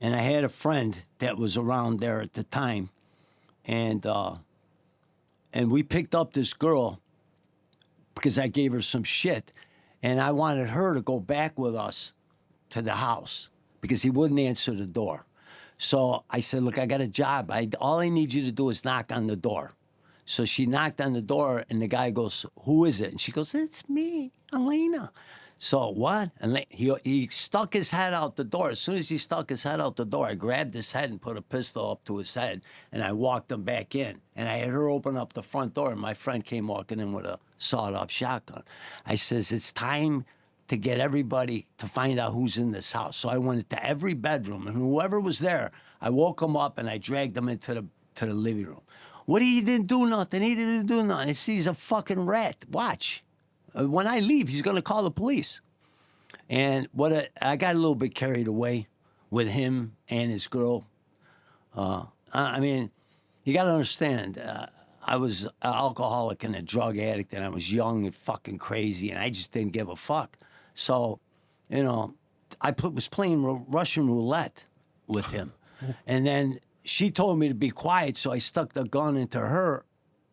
Speaker 3: and I had a friend that was around there at the time, and we picked up this girl because I gave her some shit, and I wanted her to go back with us to the house because he wouldn't answer the door. So I said, look, I got a job. All I need you to do is knock on the door. So she knocked on the door, and the guy goes, who is it? And she goes, it's me, Elena. So what? And he stuck his head out the door. As soon as he stuck his head out the door, I grabbed his head and put a pistol up to his head, and I walked him back in. And I had her open up the front door, and my friend came walking in with a sawed-off shotgun. I says, it's time to get everybody to find out who's in this house. So I went into every bedroom, and whoever was there, I woke him up, and I dragged him into the living room. What, he didn't do nothing. He didn't do nothing. I see he's a fucking rat. Watch. When I leave, he's going to call the police. And I got a little bit carried away with him and his girl. I mean, you got to understand, I was an alcoholic and a drug addict, and I was young and fucking crazy, and I just didn't give a fuck. So, you know, I was playing Russian roulette with him. And then she told me to be quiet, so I stuck the gun into her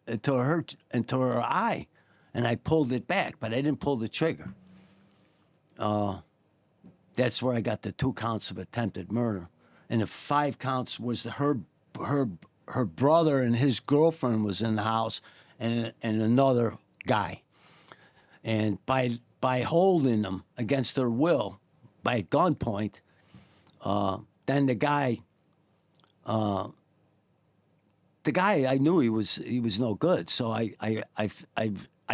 Speaker 3: her eye, and I pulled it back, but I didn't pull the trigger. That's where I got the 2 counts of attempted murder, and the 5 counts was her brother and his girlfriend was in the house, and another guy, and by holding them against their will, by gunpoint, then the guy I knew he was no good, so I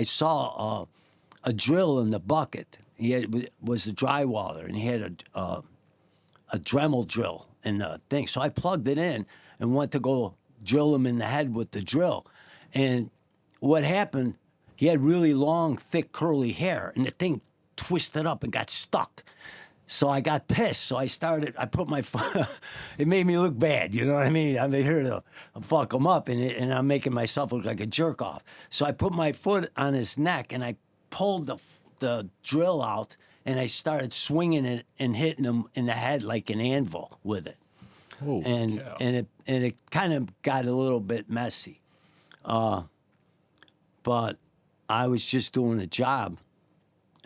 Speaker 3: saw a drill in the bucket. Was a drywaller, and he had a Dremel drill in the thing. So I plugged it in and went to go drill him in the head with the drill. And what happened, he had really long, thick, curly hair, and the thing twisted up and got stuck. So I got pissed. So I put my it made me look bad, you know what I mean? I'm here to fuck him up, and I'm making myself look like a jerk off. So I put my foot on his neck, and I pulled the drill out, and I started swinging it and hitting him in the head like an anvil with it.
Speaker 2: Oh,
Speaker 3: and it kind of got a little bit messy. But I was just doing a job,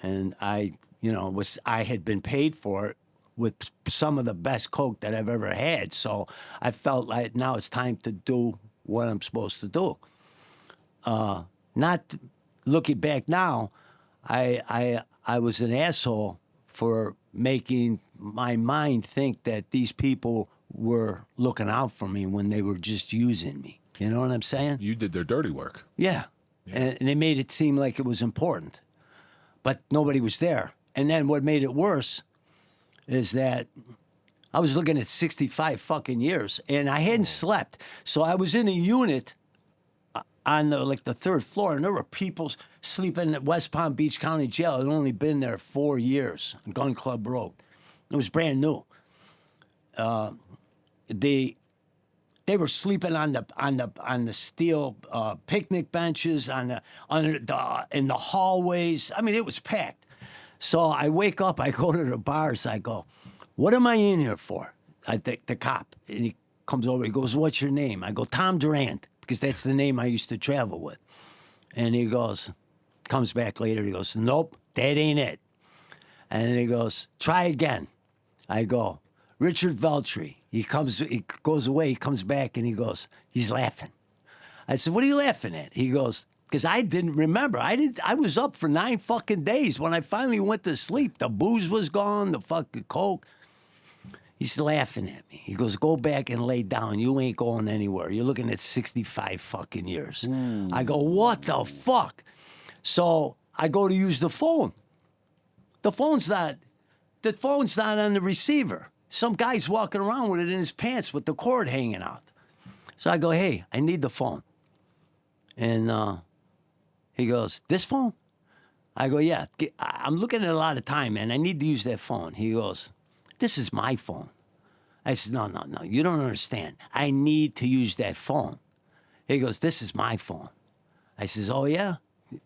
Speaker 3: and I had been paid for it with some of the best coke that I've ever had. So I felt like now it's time to do what I'm supposed to do. Not looking back now, I was an asshole for making my mind think that these people were looking out for me when they were just using me. You know what I'm saying?
Speaker 2: You did their dirty work.
Speaker 3: Yeah. And they made it seem like it was important. But nobody was there. And then what made it worse is that I was looking at 65 fucking years, and I hadn't slept. So I was in a unit on the 3rd floor, and there were people sleeping at West Palm Beach County Jail. I'd only been there 4 years, on Gun Club Road. It was brand new. They were sleeping on the steel picnic benches, in the hallways. I mean, it was packed. So I wake up, I go to the bars, I go, "What am I in here for?" The cop, and he comes over, he goes, "What's your name?" I go, "Tom Durant," because that's the name I used to travel with. And he comes back later, he goes, "Nope, that ain't it." And then he goes, "Try again." I go, "Richard Veltre." He goes away, he comes back, and he goes, he's laughing. I said, "What are you laughing at?" He goes, because I didn't remember. I was up for 9 fucking days. When I finally went to sleep, the booze was gone, the fucking coke. He's laughing at me. He goes, "Go back and lay down. You ain't going anywhere. You're looking at 65 fucking years." I go, "What the fuck?" So I go to use the phone. The phone's not on the receiver. Some guy's walking around with it in his pants with the cord hanging out. So I go, "Hey, I need the phone." And he goes, "This phone?" I go, "Yeah, I'm looking at a lot of time, man. I need to use that phone." He goes, "This is my phone." I said, No, you don't understand. I need to use that phone." He goes, "This is my phone." I says, "Oh, yeah?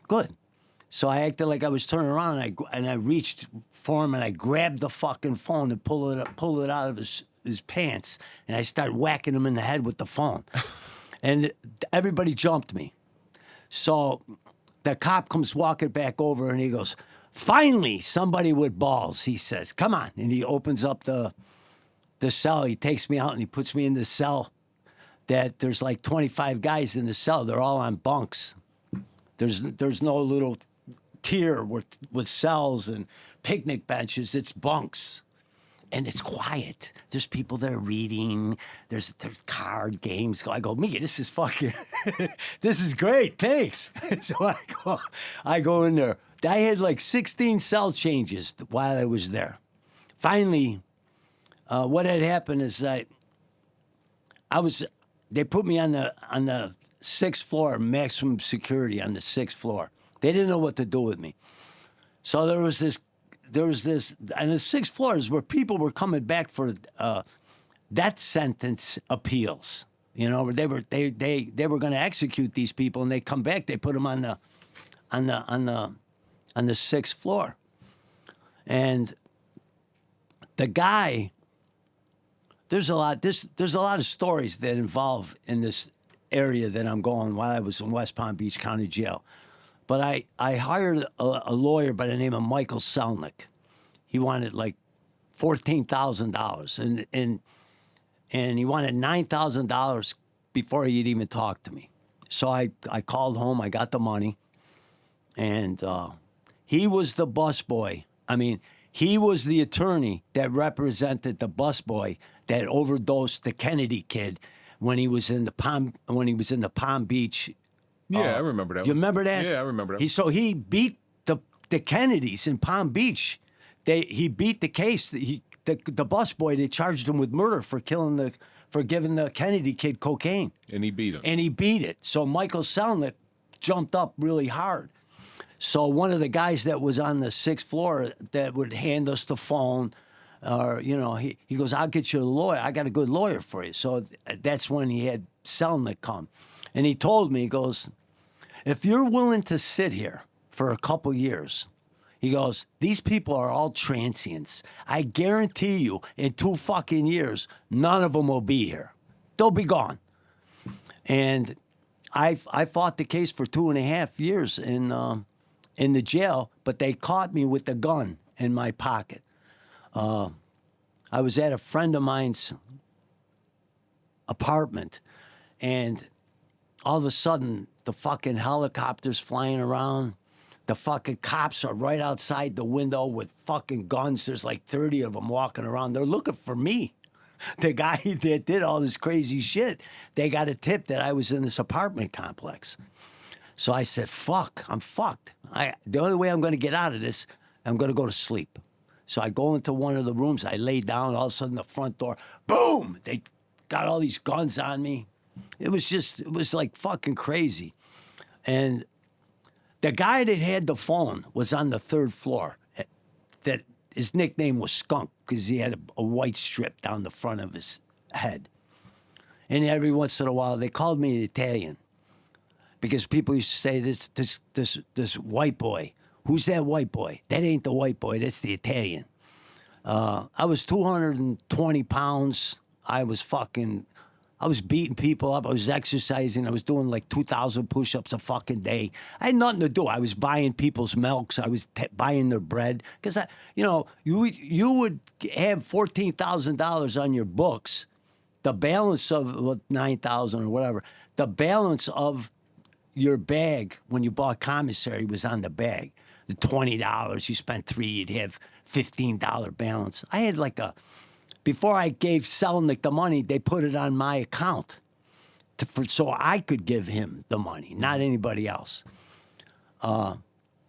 Speaker 3: Good." So I acted like I was turning around, and I reached for him, and I grabbed the fucking phone and pulled it out of his pants, and I started whacking him in the head with the phone. And everybody jumped me. So the cop comes walking back over, and he goes, "Finally, somebody with balls," he says. "Come on." And he opens up the cell. He takes me out, and he puts me in the cell that there's like 25 guys in the cell. They're all on bunks. There's no little tier with cells and picnic benches. It's bunks. And it's quiet. There's people there reading. There's card games. I go, "Mia, this is fucking, this is great, thanks." So I go in there. I had like 16 cell changes while I was there. Finally, what had happened is that they put me on the 6th floor, maximum security on the 6th floor. They didn't know what to do with me. So there was this, and the 6th floor is where people were coming back for death sentence appeals. You know, they were going to execute these people, and they come back. They put them on the 6th floor, and the guy. There's a lot of stories that involve in this area that I'm going while I was in West Palm Beach County Jail. But I hired a lawyer by the name of Michael Selnick. He wanted like $14,000, and he wanted $9,000 before he'd even talk to me. So I called home, I got the money, and he was the busboy. I mean, he was the attorney that represented the busboy that overdosed the Kennedy kid when he was in the Palm Beach.
Speaker 2: Yeah, I remember that.
Speaker 3: You remember that?
Speaker 2: Yeah, I remember that.
Speaker 3: So he beat the Kennedys in Palm Beach. He beat the case. The busboy, they charged him with murder for giving the Kennedy kid cocaine.
Speaker 2: And he beat him.
Speaker 3: And he beat it. So Michael Selnick jumped up really hard. So one of the guys that was on the 6th floor that would hand us the phone, or, you know, he goes, I'll get you a lawyer. I got a good lawyer for you. So that's when he had Selnick come. And he told me, he goes, if you're willing to sit here for a couple years, he goes, these people are all transients. I guarantee you, in 2 fucking years, none of them will be here. They'll be gone. And I fought the case for 2.5 years in the jail, but they caught me with the gun in my pocket. I was at a friend of mine's apartment, and all of a sudden, the fucking helicopter's flying around. The fucking cops are right outside the window with fucking guns. There's like 30 of them walking around. They're looking for me. The guy that did all this crazy shit, they got a tip that I was in this apartment complex. So I said, fuck, I'm fucked. The only way I'm going to get out of this, I'm going to go to sleep. So I go into one of the rooms. I lay down. All of a sudden, the front door, boom! They got all these guns on me. It was like fucking crazy. And the guy that had the phone was on the 3rd floor. That his nickname was Skunk because he had a white strip down the front of his head. And every once in a while, they called me an Italian because people used to say, this white boy. Who's that white boy? That ain't the white boy. That's the Italian. I was 220 pounds. I was beating people up. I was exercising. I was doing like 2,000 push-ups a fucking day. I had nothing to do. I was buying people's milks. I was buying their bread. Because, you would have $14,000 on your books. The balance of $9,000 or whatever, the balance of your bag when you bought commissary was on the bag. The $20 you spent $3, you'd have $15 balance. I had before I gave Selnick the money, they put it on my account so I could give him the money, not anybody else.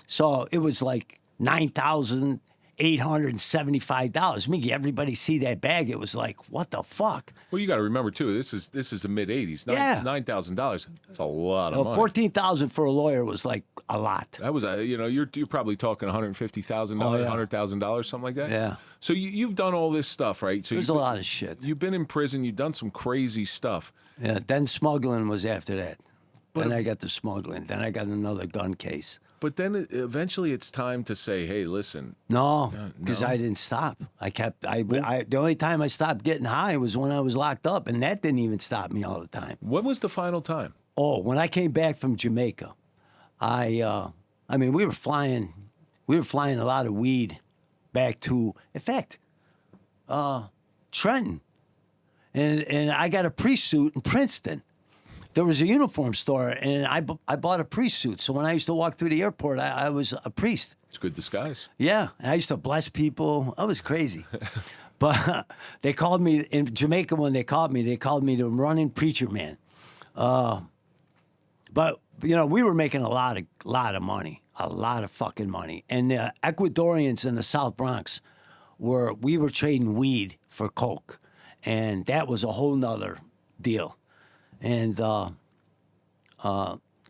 Speaker 3: So it was like $9,875. Me, everybody see that bag, it was like, what the fuck?
Speaker 2: Well, you got to remember too. This is the mid '80s.
Speaker 3: Yeah,
Speaker 2: $9,000. That's a lot of money.
Speaker 3: $14,000 for a lawyer was like a lot.
Speaker 2: That was you're probably talking $150,000, $100,000, something like that.
Speaker 3: Yeah.
Speaker 2: So you've done all this stuff, right? So
Speaker 3: There's a lot of shit.
Speaker 2: You've been in prison. You've done some crazy stuff.
Speaker 3: Yeah. Then smuggling was after that. Then I got the smuggling. Then I got another gun case.
Speaker 2: But then eventually it's time to say, hey, listen.
Speaker 3: No, because I didn't stop. The only time I stopped getting high was when I was locked up, and that didn't even stop me all the time.
Speaker 2: When was the final time?
Speaker 3: Oh, when I came back from Jamaica, we were flying a lot of weed back to, in fact, Trenton. And I got a pre-suit in Princeton. There was a uniform store, and I bought a priest suit. So when I used to walk through the airport, I was a priest.
Speaker 2: It's a good disguise.
Speaker 3: Yeah, and I used to bless people. I was crazy. But they called me, in Jamaica when they called me the running preacher man. But, we were making a lot of money, a lot of fucking money. And the Ecuadorians in the South Bronx, we were trading weed for coke. And that was a whole nother deal. And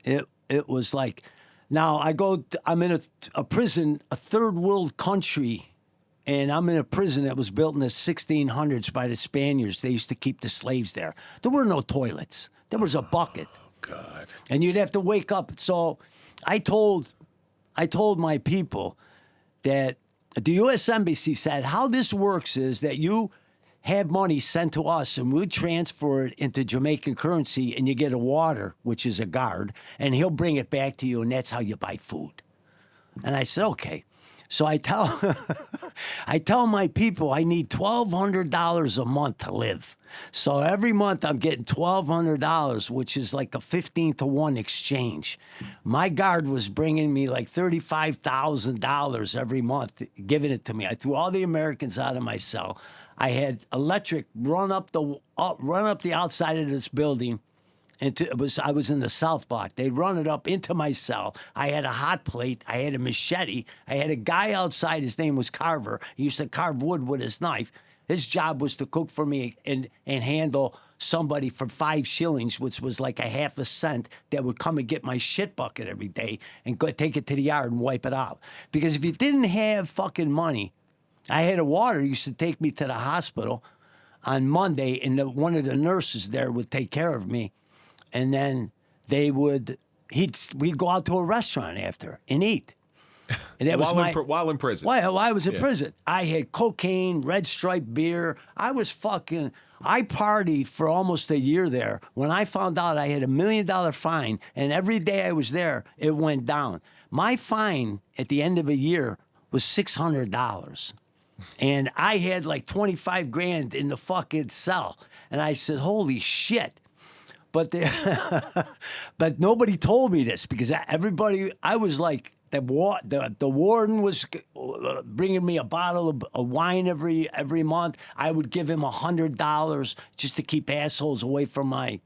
Speaker 3: it was like, now I'm in a prison, a third world country, and I'm in a prison that was built in the 1600s by the Spaniards. They used to keep the slaves there. There were no toilets. There was a bucket.
Speaker 2: Oh, God. And
Speaker 3: you'd have to wake up. So I told my people that the U.S. Embassy said how this works is that you have money sent to us, and we'd transfer it into Jamaican currency, and you get a water, which is a guard, and he'll bring it back to you, and that's how you buy food. And I said, okay. So I tell I tell my people I need $1,200 a month to live. So every month I'm getting $1,200, which is like a 15-to-1 exchange. My guard was bringing me like $35,000 every month, giving it to me. I threw all the Americans out of my cell. I had electric run up the outside of this building. I was in the South Block. They'd run it up into my cell. I had a hot plate. I had a machete. I had a guy outside. His name was Carver. He used to carve wood with his knife. His job was to cook for me and handle somebody for 5 shillings, which was like a half a cent, that would come and get my shit bucket every day and go take it to the yard and wipe it out. Because if you didn't have fucking money, I had a water. He used to take me to the hospital on Monday, and one of the nurses there would take care of me. And then we'd go out to a restaurant after and eat. And that
Speaker 2: while in prison.
Speaker 3: While I was in prison. I had cocaine, Red Stripe beer. I partied for almost a year there. When I found out I had $1 million fine, and every day I was there, it went down. My fine at the end of a year was $600. And I had like 25 grand in the fucking cell. And I said, holy shit. But but nobody told me this, because I was like, the warden was bringing me a bottle of wine every month. I would give him $100 just to keep assholes away from my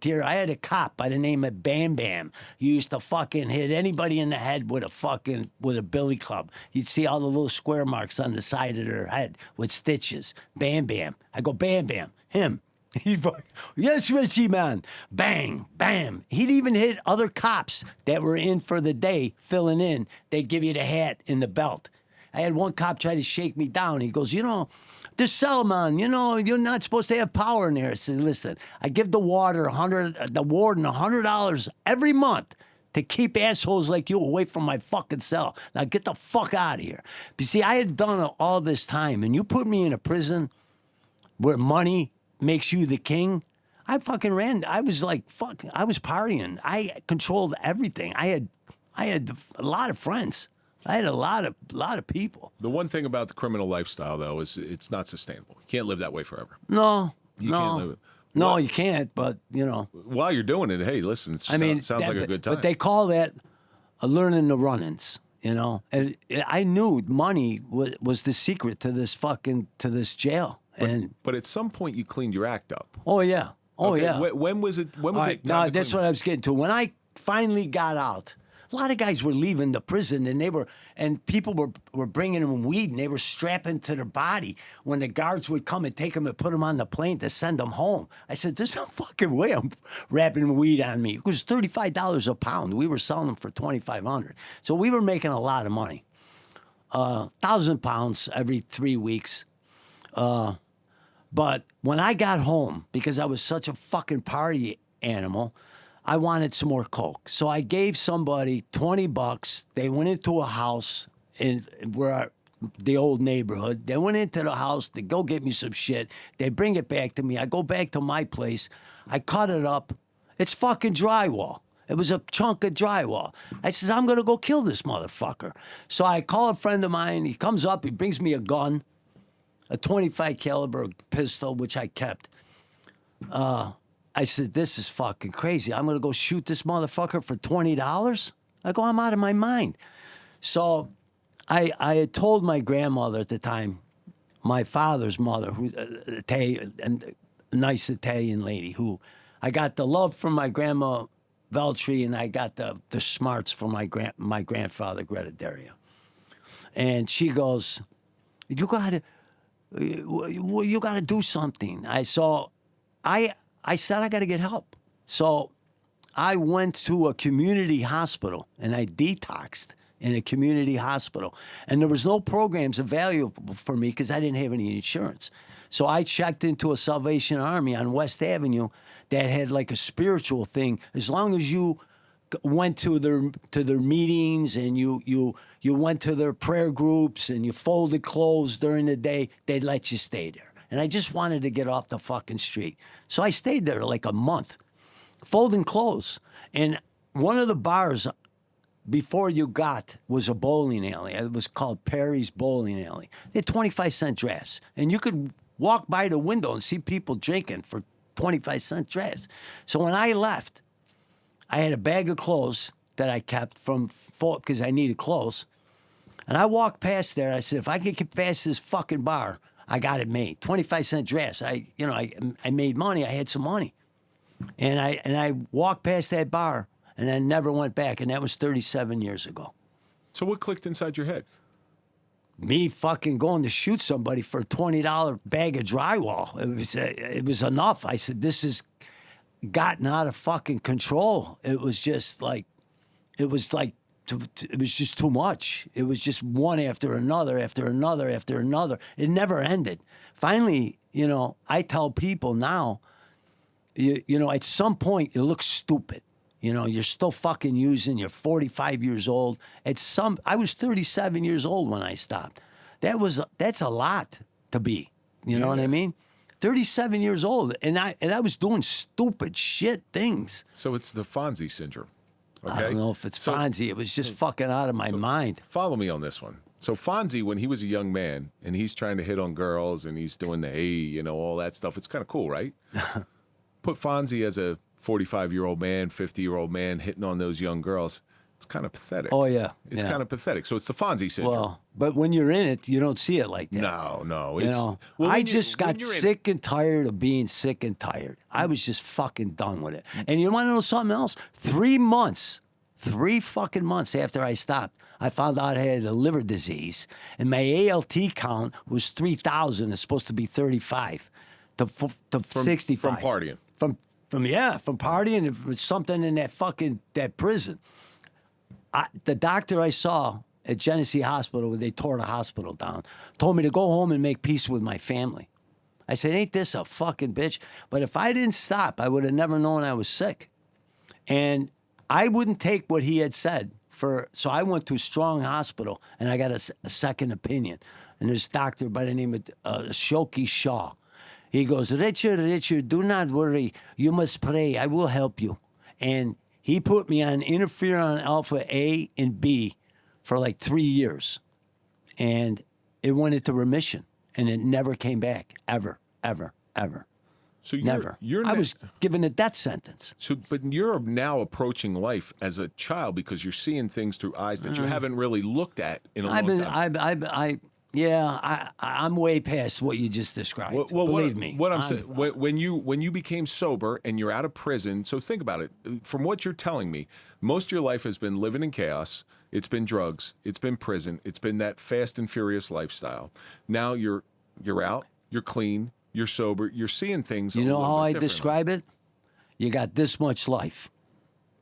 Speaker 3: tier. I had a cop by the name of Bam Bam. He used to fucking hit anybody in the head with a billy club. You'd see all the little square marks on the side of their head with stitches. Bam Bam. I go, Bam Bam. Him. Yes, Richie, man. Bang, bam. He'd even hit other cops that were in for the day, filling in. They'd give you the hat and the belt. I had one cop try to shake me down. He goes, the cell, man, you're not supposed to have power in there. I said, listen, I give the warden $100 every month to keep assholes like you away from my fucking cell. Now get the fuck out of here. But you see, I had done all this time, and you put me in a prison where money makes you the king. I fucking ran. I was like, fuck. I was partying. I controlled everything. I had a lot of friends. I had a lot of people.
Speaker 2: The one thing about the criminal lifestyle, though, is it's not sustainable. You can't live that way forever.
Speaker 3: No,
Speaker 2: can't live it.
Speaker 3: No, you can't. But
Speaker 2: while you're doing it, hey, listen, sounds like a good time.
Speaker 3: But they call that learning the run-ins. And I knew money was the secret to this jail.
Speaker 2: But at some point you cleaned your act up.
Speaker 3: Oh yeah. Yeah.
Speaker 2: When was it?
Speaker 3: Right, now that's what I was getting to. When I finally got out, a lot of guys were leaving the prison, and people were bringing them weed, and they were strapping to their body when the guards would come and take them and put them on the plane to send them home. I said, "There's no fucking way I'm wrapping weed on me." It was $35 a pound. We were selling them for $2,500, so we were making a lot of money. 1,000 pounds every 3 weeks. But when I got home, because I was such a fucking party animal, I wanted some more coke. So I gave somebody $20. They went into a house in the old neighborhood. They went into the house to go get me some shit. They bring it back to me. I go back to my place. I cut it up. It's fucking drywall. It was a chunk of drywall. I says, I'm going to go kill this motherfucker. So I call a friend of mine. He comes up. He brings me a gun. A 25 caliber pistol, which I kept. I said, this is fucking crazy. I'm going to go shoot this motherfucker for $20? I go, I'm out of my mind. So I had told my grandmother at the time, my father's mother, who a nice Italian lady, who I got the love from my grandma Veltre, and I got the smarts from my grandfather Gretaderio. And she goes, you got to do something. I said, I got to get help. So I went to a community hospital, and I detoxed in a community hospital. And there was no programs available for me because I didn't have any insurance. So I checked into a Salvation Army on West Avenue that had like a spiritual thing. As long as you went to their meetings and you went to their prayer groups and you folded clothes during the day, they'd let you stay there. and I just wanted to get off the fucking street. So I stayed there like a month, folding clothes. And one of the bars before you got was a bowling alley. It was called Perry's Bowling Alley. They had 25-cent drafts, and you could walk by the window and see people drinking for 25-cent drafts. So when I left, I had a bag of clothes that I kept because I needed clothes. And I walked past there. I said, if I could get past this fucking bar, I got it made. 25-cent drafts. I made money. I had some money. And I walked past that bar, and I never went back. And that was 37 years ago.
Speaker 2: So what clicked inside your head?
Speaker 3: Me fucking going to shoot somebody for a $20 bag of drywall. It was enough. I said, this has gotten out of fucking control. It was just just too much. It was just one after another, after another, after another. It never ended. Finally, I tell people now, at some point you look stupid. You're still fucking using. You're 45 years old. I was 37 years old when I stopped. That's a lot to be. You know what I mean? 37 years old, and I was doing stupid shit things.
Speaker 2: So it's the Fonzie syndrome. Okay?
Speaker 3: I don't know if it's Fonzie. It was just fucking out of my mind.
Speaker 2: Follow me on this one. So Fonzie, when he was a young man, and he's trying to hit on girls, and he's doing the all that stuff, it's kind of cool, right? Put Fonzie as a 45-year-old man, 50-year-old man hitting on those young girls. It's kind of pathetic.
Speaker 3: Oh, yeah.
Speaker 2: It's kind of pathetic. So it's the Fonzie syndrome.
Speaker 3: Well, but when you're in it, you don't see it like that.
Speaker 2: No.
Speaker 3: I just got sick and tired of being sick and tired. I was just fucking done with it. And you want to know something else? 3 fucking months after I stopped, I found out I had a liver disease, and my ALT count was 3,000. It's supposed to be 35 to 65.
Speaker 2: From partying.
Speaker 3: From partying. It was something in that prison. The doctor I saw at Genesee Hospital, where they tore the hospital down, told me to go home and make peace with my family. I said, ain't this a fucking bitch? But if I didn't stop, I would have never known I was sick. And I wouldn't take what he had said. So I went to a strong hospital, and I got a second opinion. And this doctor by the name of Shoki Shaw. He goes, Richard, do not worry. You must pray. I will help you. And he put me on interferon alpha A and B for like 3 years. And it went into remission. And it never came back. Ever.
Speaker 2: So
Speaker 3: never. I was given a death sentence.
Speaker 2: So, but you're now approaching life as a child because you're seeing things through eyes that you haven't really looked at in a long time.
Speaker 3: I'm way past what you just described.
Speaker 2: Well,
Speaker 3: believe me.
Speaker 2: What I'm saying, when you became sober and you're out of prison, so think about it. From what you're telling me, most of your life has been living in chaos. It's been drugs. It's been prison. It's been that fast and furious lifestyle. Now you're out. You're clean. You're sober. You're seeing things.
Speaker 3: You know how I describe it? You got this much life.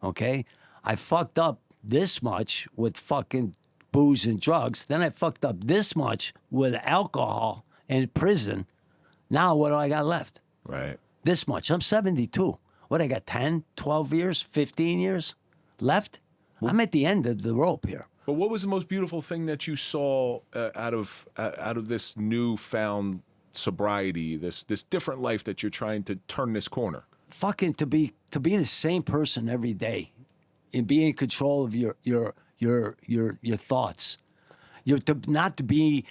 Speaker 3: Okay? I fucked up this much with fucking booze and drugs. Then I fucked up this much with alcohol and prison. Now what do I got left?
Speaker 2: Right.
Speaker 3: This much. I'm 72. What, I got 10, 12 years, 15 years left? I'm at the end of the rope here.
Speaker 2: But what was the most beautiful thing that you saw out of this newfound sobriety, this different life that you're trying to turn this corner?
Speaker 3: Fucking to be the same person every day and be in control of your thoughts. Not to be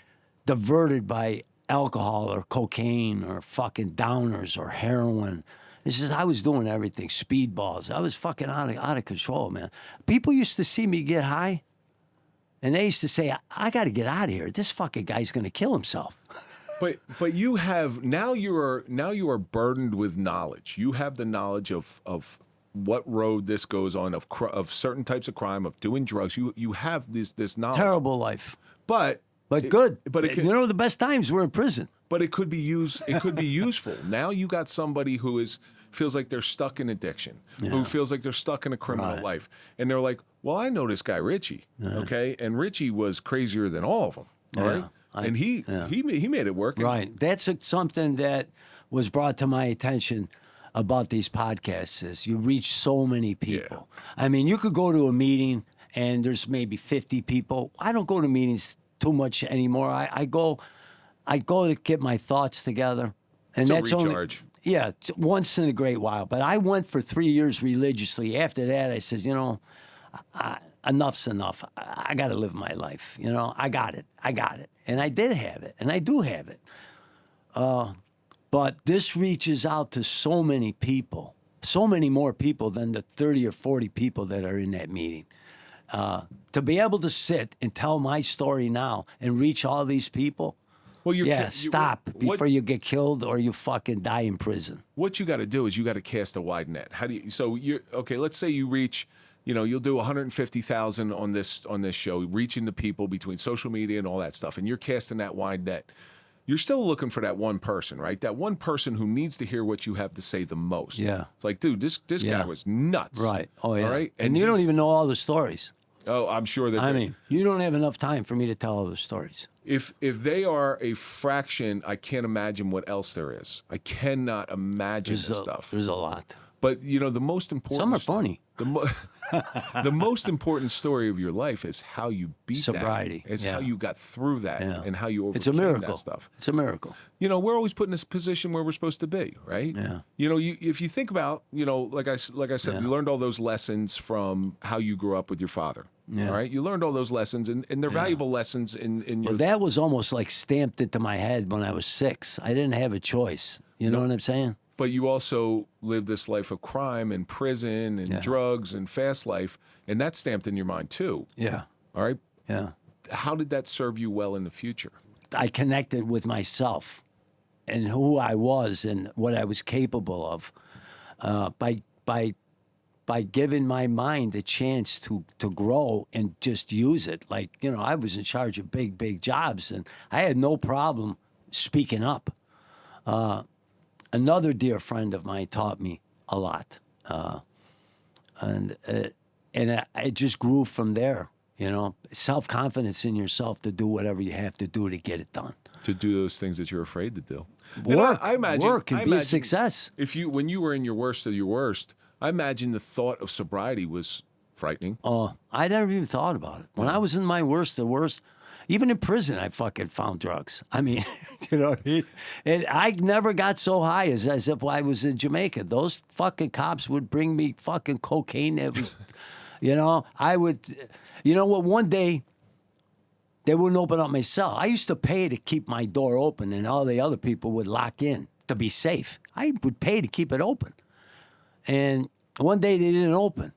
Speaker 3: diverted by alcohol or cocaine or fucking downers or heroin. It's just I was doing everything, speedballs. I was fucking out of control, man. People used to see me get high, and they used to say, I got to get out of here. This fucking guy's going to kill himself.
Speaker 2: But you have now you are burdened with knowledge. You have the knowledge of what road this goes on, of certain types of crime, of doing drugs. You have this knowledge.
Speaker 3: Terrible life.
Speaker 2: But
Speaker 3: good. But the best times were in prison.
Speaker 2: But it could be used. It could be useful. Now you got somebody who feels like they're stuck in addiction, who feels like they're stuck in a criminal life, and they're like, "Well, I know this guy Richie, okay, and Richie was crazier than all of them, all right, and he made it work."
Speaker 3: Right. That's something that was brought to my attention about these podcasts. Is you reach so many people. Yeah. I mean, you could go to a meeting and there's maybe 50 people. I don't go to meetings too much anymore. I go I go to get my thoughts together, and
Speaker 2: To
Speaker 3: that's
Speaker 2: recharge.
Speaker 3: once in a great while. But I went for 3 years religiously. After that, I said, enough's enough. I got to live my life. I got it. And I did have it, and I do have it. But this reaches out to so many people, so many more people than the 30 or 40 people that are in that meeting. To be able to sit and tell my story now and reach all these people,
Speaker 2: Well,
Speaker 3: stop before you get killed or you fucking die in prison.
Speaker 2: What you got to do is you got to cast a wide net. How do you? So you okay? Let's say you reach. You'll do 150,000 on this show, reaching the people between social media and all that stuff, and you're casting that wide net. You're still looking for that one person, right? That one person who needs to hear what you have to say the most.
Speaker 3: Yeah.
Speaker 2: It's like, dude, this guy was nuts.
Speaker 3: Right. Oh, yeah.
Speaker 2: All right.
Speaker 3: And you don't even know all the stories.
Speaker 2: Oh, I'm sure that.
Speaker 3: You don't have enough time for me to tell all the stories.
Speaker 2: If they are a fraction, I can't imagine what else there is. I cannot imagine this stuff.
Speaker 3: There's a lot.
Speaker 2: But the most important.
Speaker 3: Some are funny.
Speaker 2: The most important story of your life is how you beat
Speaker 3: sobriety.
Speaker 2: that. It's how you got through that and how you overcame
Speaker 3: it's a miracle.
Speaker 2: that stuff.
Speaker 3: It's a miracle.
Speaker 2: We're always put in this position where we're supposed to be, right?
Speaker 3: Yeah.
Speaker 2: If you think about, like I said, you learned all those lessons from how you grew up with your father.
Speaker 3: Yeah.
Speaker 2: All right. You learned all those lessons, and they're valuable lessons in your.
Speaker 3: Well, that was almost like stamped into my head when I was 6. I didn't have a choice. You know what I'm saying?
Speaker 2: But you also lived this life of crime and prison and drugs and fast life, and that's stamped in your mind too.
Speaker 3: Yeah.
Speaker 2: All right.
Speaker 3: Yeah.
Speaker 2: How did that serve you well in the future?
Speaker 3: I connected with myself and who I was and what I was capable of by giving my mind a chance to grow and just use it. Like, I was in charge of big jobs, and I had no problem speaking up. Another dear friend of mine taught me a lot, and it just grew from there. Self-confidence in yourself to do whatever you have to do to get it done.
Speaker 2: To do those things that you're afraid to do.
Speaker 3: Work and be a success.
Speaker 2: When you were in your worst of your worst, I imagine the thought of sobriety was frightening.
Speaker 3: Oh, I never even thought about it. When I was in my worst, even in prison, I fucking found drugs. I mean, and I never got so high as if I was in Jamaica. Those fucking cops would bring me fucking cocaine. That was, I would, what? One day, they wouldn't open up my cell. I used to pay to keep my door open, and all the other people would lock in to be safe. I would pay to keep it open. And one day they didn't open.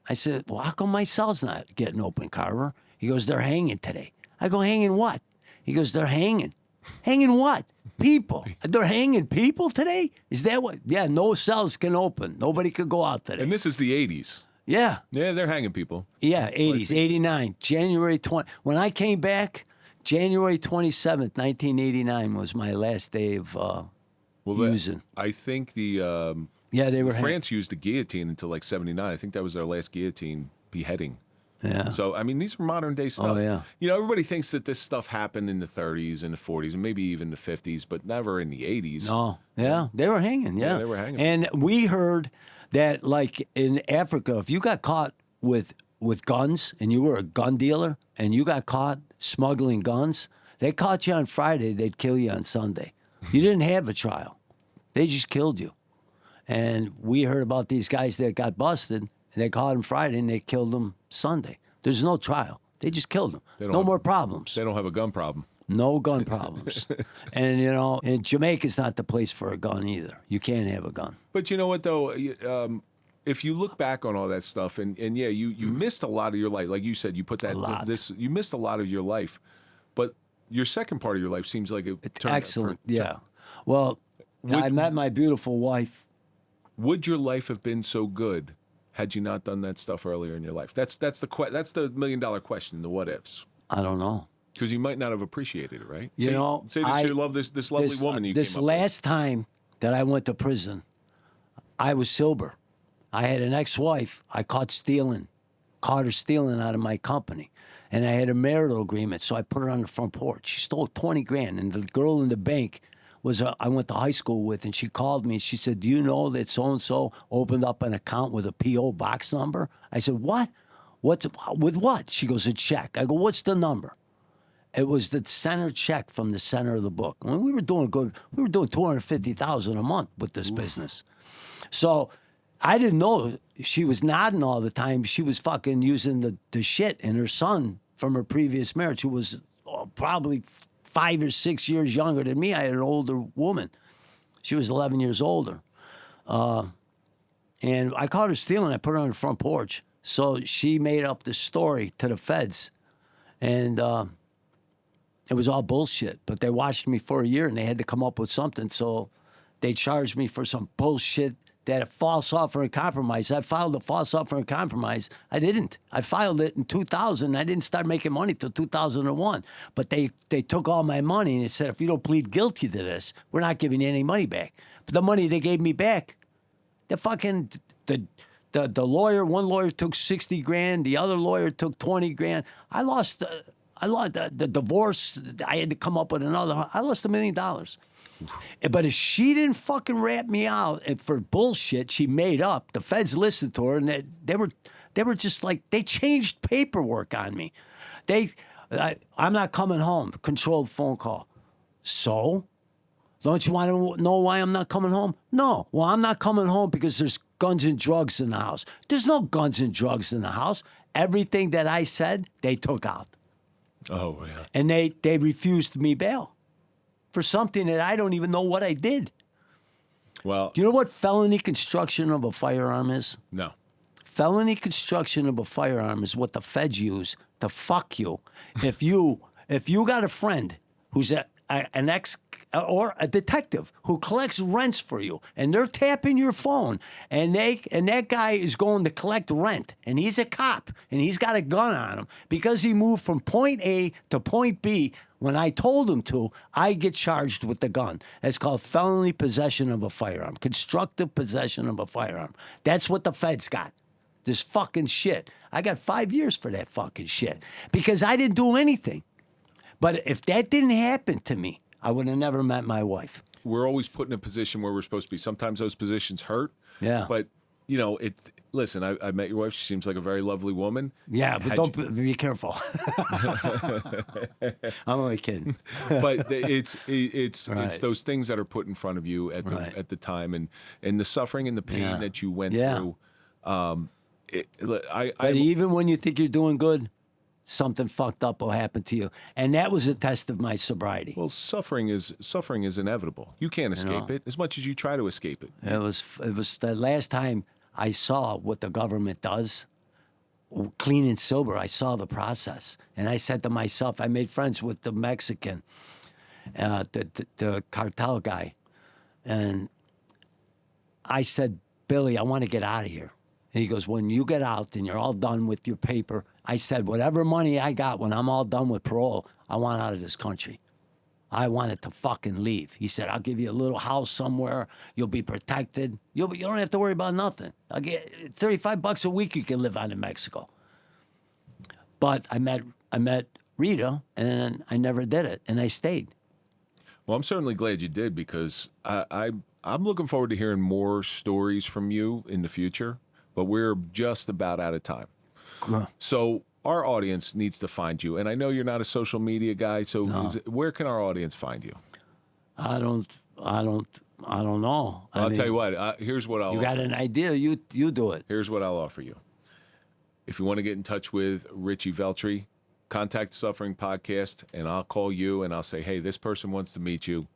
Speaker 3: I said, well, how come my cell's not getting open, Carver? He goes, they're hanging today. I go, hanging what? He goes, they're hanging. Hanging what? People. They're hanging people today? Is that what? Yeah, no cells can open. Nobody could go out today.
Speaker 2: And this is the 80s.
Speaker 3: Yeah.
Speaker 2: Yeah, they're hanging people.
Speaker 3: Yeah, 80s, 89. January 20. When I came back, January 27th, 1989 was my last day of using.
Speaker 2: I think they were France used the guillotine until like 79. I think that was their last guillotine beheading.
Speaker 3: Yeah.
Speaker 2: So, I mean, these are modern day stuff.
Speaker 3: Oh, yeah.
Speaker 2: Everybody thinks that this stuff happened in the 30s and the 40s and maybe even the 50s, but never in the 80s.
Speaker 3: No. Yeah. They were hanging. Yeah.
Speaker 2: They were hanging.
Speaker 3: And we heard that, like, in Africa, if you got caught with guns and you were a gun dealer and you got caught smuggling guns, they caught you on Friday, they'd kill you on Sunday. You didn't have a trial. They just killed you. And we heard about these guys that got busted, and they caught them Friday, and they killed them Sunday. There's no trial. They just killed them. No more problems.
Speaker 2: They don't have a gun problem.
Speaker 3: No gun problems. And, and Jamaica's not the place for a gun either. You can't have a gun.
Speaker 2: But you know what, though? If you look back on all that stuff, and yeah, you missed a lot of your life. Like you said, you put that you missed a lot of your life. But your second part of your life seems like it turned
Speaker 3: excellent. Yeah. Well, I met my beautiful wife.
Speaker 2: Would your life have been so good had you not done that stuff earlier in your life? That's the $1 million question, the what ifs.
Speaker 3: I don't know.
Speaker 2: Because you might not have appreciated it, right?
Speaker 3: Say
Speaker 2: you love this lovely woman you
Speaker 3: this
Speaker 2: came up
Speaker 3: last time that I went to prison, I was sober. I had an ex-wife I caught her stealing out of my company. And I had a marital agreement, so I put her on the front porch. She stole 20 grand, and the girl in the bank I went to high school with, and she called me, and she said, do you know that so-and-so opened up an account with a P.O. box number? I said, what? With what? She goes, a check. I go, what's the number? It was the center check from the center of the book. I mean, we were doing good. We were doing $250,000 a month with this business. So I didn't know she was nodding all the time. She was fucking using the shit. And her son from her previous marriage, who was probably 5 or 6 years younger than me, I had an older woman. She was 11 years older. And I caught her stealing. I put her on the front porch. So she made up the story to the feds. And it was all bullshit. But they watched me for a year and they had to come up with something. So they charged me for some bullshit that a false offer and compromise. I filed a false offer and compromise. I didn't. I filed it in 2000. I didn't start making money till 2001. But they took all my money and they said, if you don't plead guilty to this, we're not giving you any money back. But the money they gave me back, the fucking the lawyer, one lawyer took 60 grand, the other lawyer took 20 grand. I lost the divorce. I had to come up with another. I lost $1 million. But if she didn't fucking rat me out for bullshit she made up, the feds listened to her and they were just like, they changed paperwork on me. I'm not coming home. Controlled phone call. So? Don't you want to know why I'm not coming home? No. Well, I'm not coming home because there's guns and drugs in the house. There's no guns and drugs in the house. Everything that I said, they took out.
Speaker 2: Oh, yeah.
Speaker 3: And they refused me bail for something that I don't even know what I did.
Speaker 2: Well,
Speaker 3: Do you know what felony construction of a firearm is?
Speaker 2: no.
Speaker 3: Felony construction of a firearm is what the feds use to fuck you. If you got a friend who's an ex or a detective who collects rents for you, and they're tapping your phone, and that guy is going to collect rent, and he's a cop, and he's got a gun on him because he moved from point A to point B. When I told him to, I get charged with the gun. It's called felony possession of a firearm, constructive possession of a firearm. That's what the feds got. This fucking shit. I got 5 years for that fucking shit because I didn't do anything. But if that didn't happen to me, I would have never met my wife.
Speaker 2: We're always put in a position where we're supposed to be. Sometimes those positions hurt.
Speaker 3: Yeah.
Speaker 2: But, listen, I met your wife. She seems like a very lovely woman.
Speaker 3: Yeah, but be careful. I'm only kidding.
Speaker 2: But it's
Speaker 3: Right.
Speaker 2: those things that are put in front of you at
Speaker 3: Right.
Speaker 2: the time, and the suffering and the pain
Speaker 3: Yeah.
Speaker 2: that you went
Speaker 3: Yeah.
Speaker 2: through.
Speaker 3: But even when you think you're doing good, something fucked up will happen to you. And that was a test of my sobriety.
Speaker 2: Well, suffering is inevitable. You can't escape it as much as you try to escape it.
Speaker 3: It was the last time I saw what the government does, clean and sober. I saw the process. And I said to myself, I made friends with the Mexican, the cartel guy. And I said, Billy, I want to get out of here. And he goes, when you get out and you're all done with your paper, I said, whatever money I got when I'm all done with parole, I want out of this country. I wanted to fucking leave. He said, I'll give you a little house somewhere. You'll be protected. You don't have to worry about nothing. I'll get $35 a week you can live on in Mexico. But I met Rita, and I never did it, and I stayed.
Speaker 2: Well, I'm certainly glad you did because I'm looking forward to hearing more stories from you in the future. But we're just about out of time. So our audience needs to find you. And I know you're not a social media guy, so where can our audience find you?
Speaker 3: I don't know.
Speaker 2: I'll tell you what, here's what I'll
Speaker 3: You got
Speaker 2: offer.
Speaker 3: an idea, you do it.
Speaker 2: Here's what I'll offer you. If you want to get in touch with Richie Veltre, contact Suffering Podcast, and I'll call you and I'll say, hey, this person wants to meet you.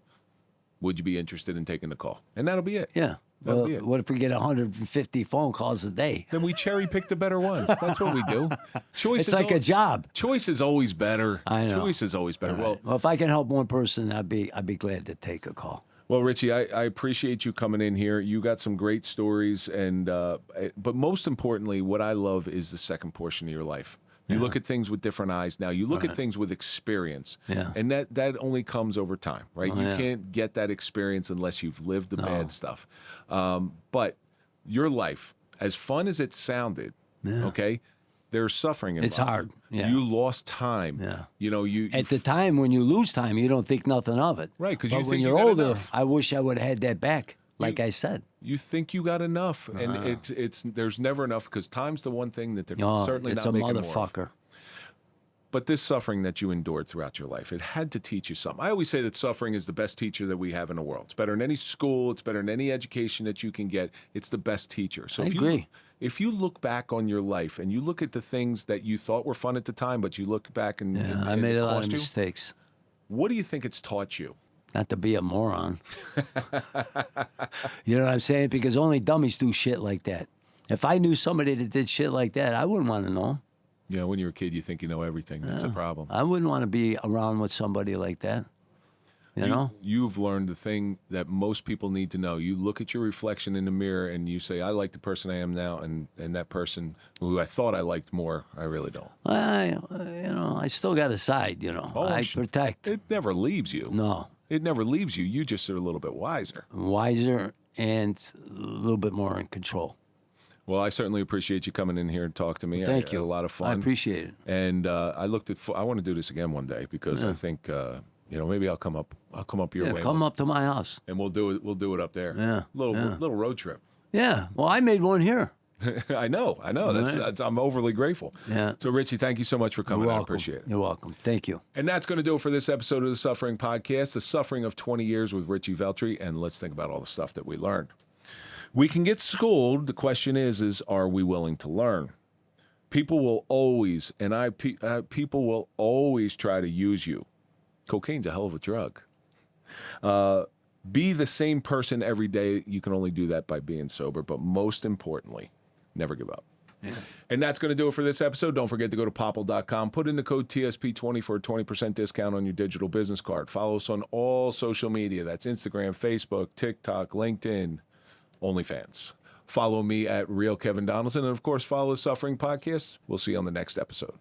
Speaker 2: Would you be interested in taking the call? And that'll be it.
Speaker 3: Yeah.
Speaker 2: That'll
Speaker 3: Well,
Speaker 2: be it.
Speaker 3: what if we get 150 phone calls a day?
Speaker 2: Then we cherry pick the better ones. That's what we do. Choice
Speaker 3: It's
Speaker 2: is
Speaker 3: like a
Speaker 2: always,
Speaker 3: job.
Speaker 2: Choice is always better.
Speaker 3: I know.
Speaker 2: Choice is always better.
Speaker 3: Well, if I can help one person, I'd be glad to take a call.
Speaker 2: Well, Richie, I appreciate you coming in here. You got some great stories, and but most importantly, what I love is the second portion of your life. You look at things with different eyes now. You look at things with experience, and that only comes over time, right? You can't get that experience unless you've lived the bad stuff. But your life, as fun as it sounded, okay, there's suffering involved.
Speaker 3: It's hard. Yeah.
Speaker 2: You lost time.
Speaker 3: Yeah.
Speaker 2: You know,
Speaker 3: At the time when you lose time, you don't think nothing of it.
Speaker 2: Right, 'cause you
Speaker 3: But
Speaker 2: think
Speaker 3: when
Speaker 2: you
Speaker 3: you're
Speaker 2: got
Speaker 3: older,
Speaker 2: enough.
Speaker 3: I wish I would have had that back. Like I said.
Speaker 2: You think you got enough, and there's never enough because time's the one thing that they're
Speaker 3: No,
Speaker 2: certainly
Speaker 3: it's
Speaker 2: not
Speaker 3: a
Speaker 2: making more of.
Speaker 3: motherfucker.
Speaker 2: But this suffering that you endured throughout your life, it had to teach you something. I always say that suffering is the best teacher that we have in the world. It's better than any school. It's better than any education that you can get. It's the best teacher. So
Speaker 3: I agree.
Speaker 2: If you look back on your life and you look at the things that you thought were fun at the time, but you look back and,
Speaker 3: I made a lot of
Speaker 2: cost you,
Speaker 3: mistakes.
Speaker 2: what do you think it's taught you?
Speaker 3: Not to be a moron. You know what I'm saying? Because only dummies do shit like that. If I knew somebody that did shit like that, I wouldn't want to know.
Speaker 2: Yeah, when you're a kid, you think you know everything. That's a problem.
Speaker 3: I wouldn't want to be around with somebody like that. You know?
Speaker 2: You've learned the thing that most people need to know. You look at your reflection in the mirror and you say, I like the person I am now, and that person who I thought I liked more, I really don't.
Speaker 3: I still got a side, I protect.
Speaker 2: It never leaves you.
Speaker 3: No.
Speaker 2: It never leaves you. You just are a little bit wiser.
Speaker 3: Wiser and a little bit more in control.
Speaker 2: Well, I certainly appreciate you coming in here and talk to me.
Speaker 3: Thank you.
Speaker 2: I had a lot of fun.
Speaker 3: I appreciate it.
Speaker 2: And I want to do this again one day because I think maybe I'll come up your way.
Speaker 3: Come up to my house.
Speaker 2: And we'll do it up there.
Speaker 3: Yeah.
Speaker 2: Little road trip.
Speaker 3: Yeah. Well, I made one here.
Speaker 2: I know. That's I'm overly grateful.
Speaker 3: Yeah.
Speaker 2: So Richie, thank you so much for coming. I appreciate it.
Speaker 3: You're welcome. Thank you.
Speaker 2: And that's going to do it for this episode of the Suffering Podcast, The Suffering of 20 Years with Richie Veltre. And let's think about all the stuff that we learned. We can get schooled. The question is are we willing to learn? People will always, people will always try to use you. Cocaine's a hell of a drug. Be the same person every day. You can only do that by being sober. But most importantly, never give up. Yeah. And that's going to do it for this episode. Don't forget to go to popple.com. Put in the code TSP20 for a 20% discount on your digital business card. Follow us on all social media. That's Instagram, Facebook, TikTok, LinkedIn, OnlyFans. Follow me at Real Kevin Donaldson. And, of course, follow the Suffering Podcast. We'll see you on the next episode.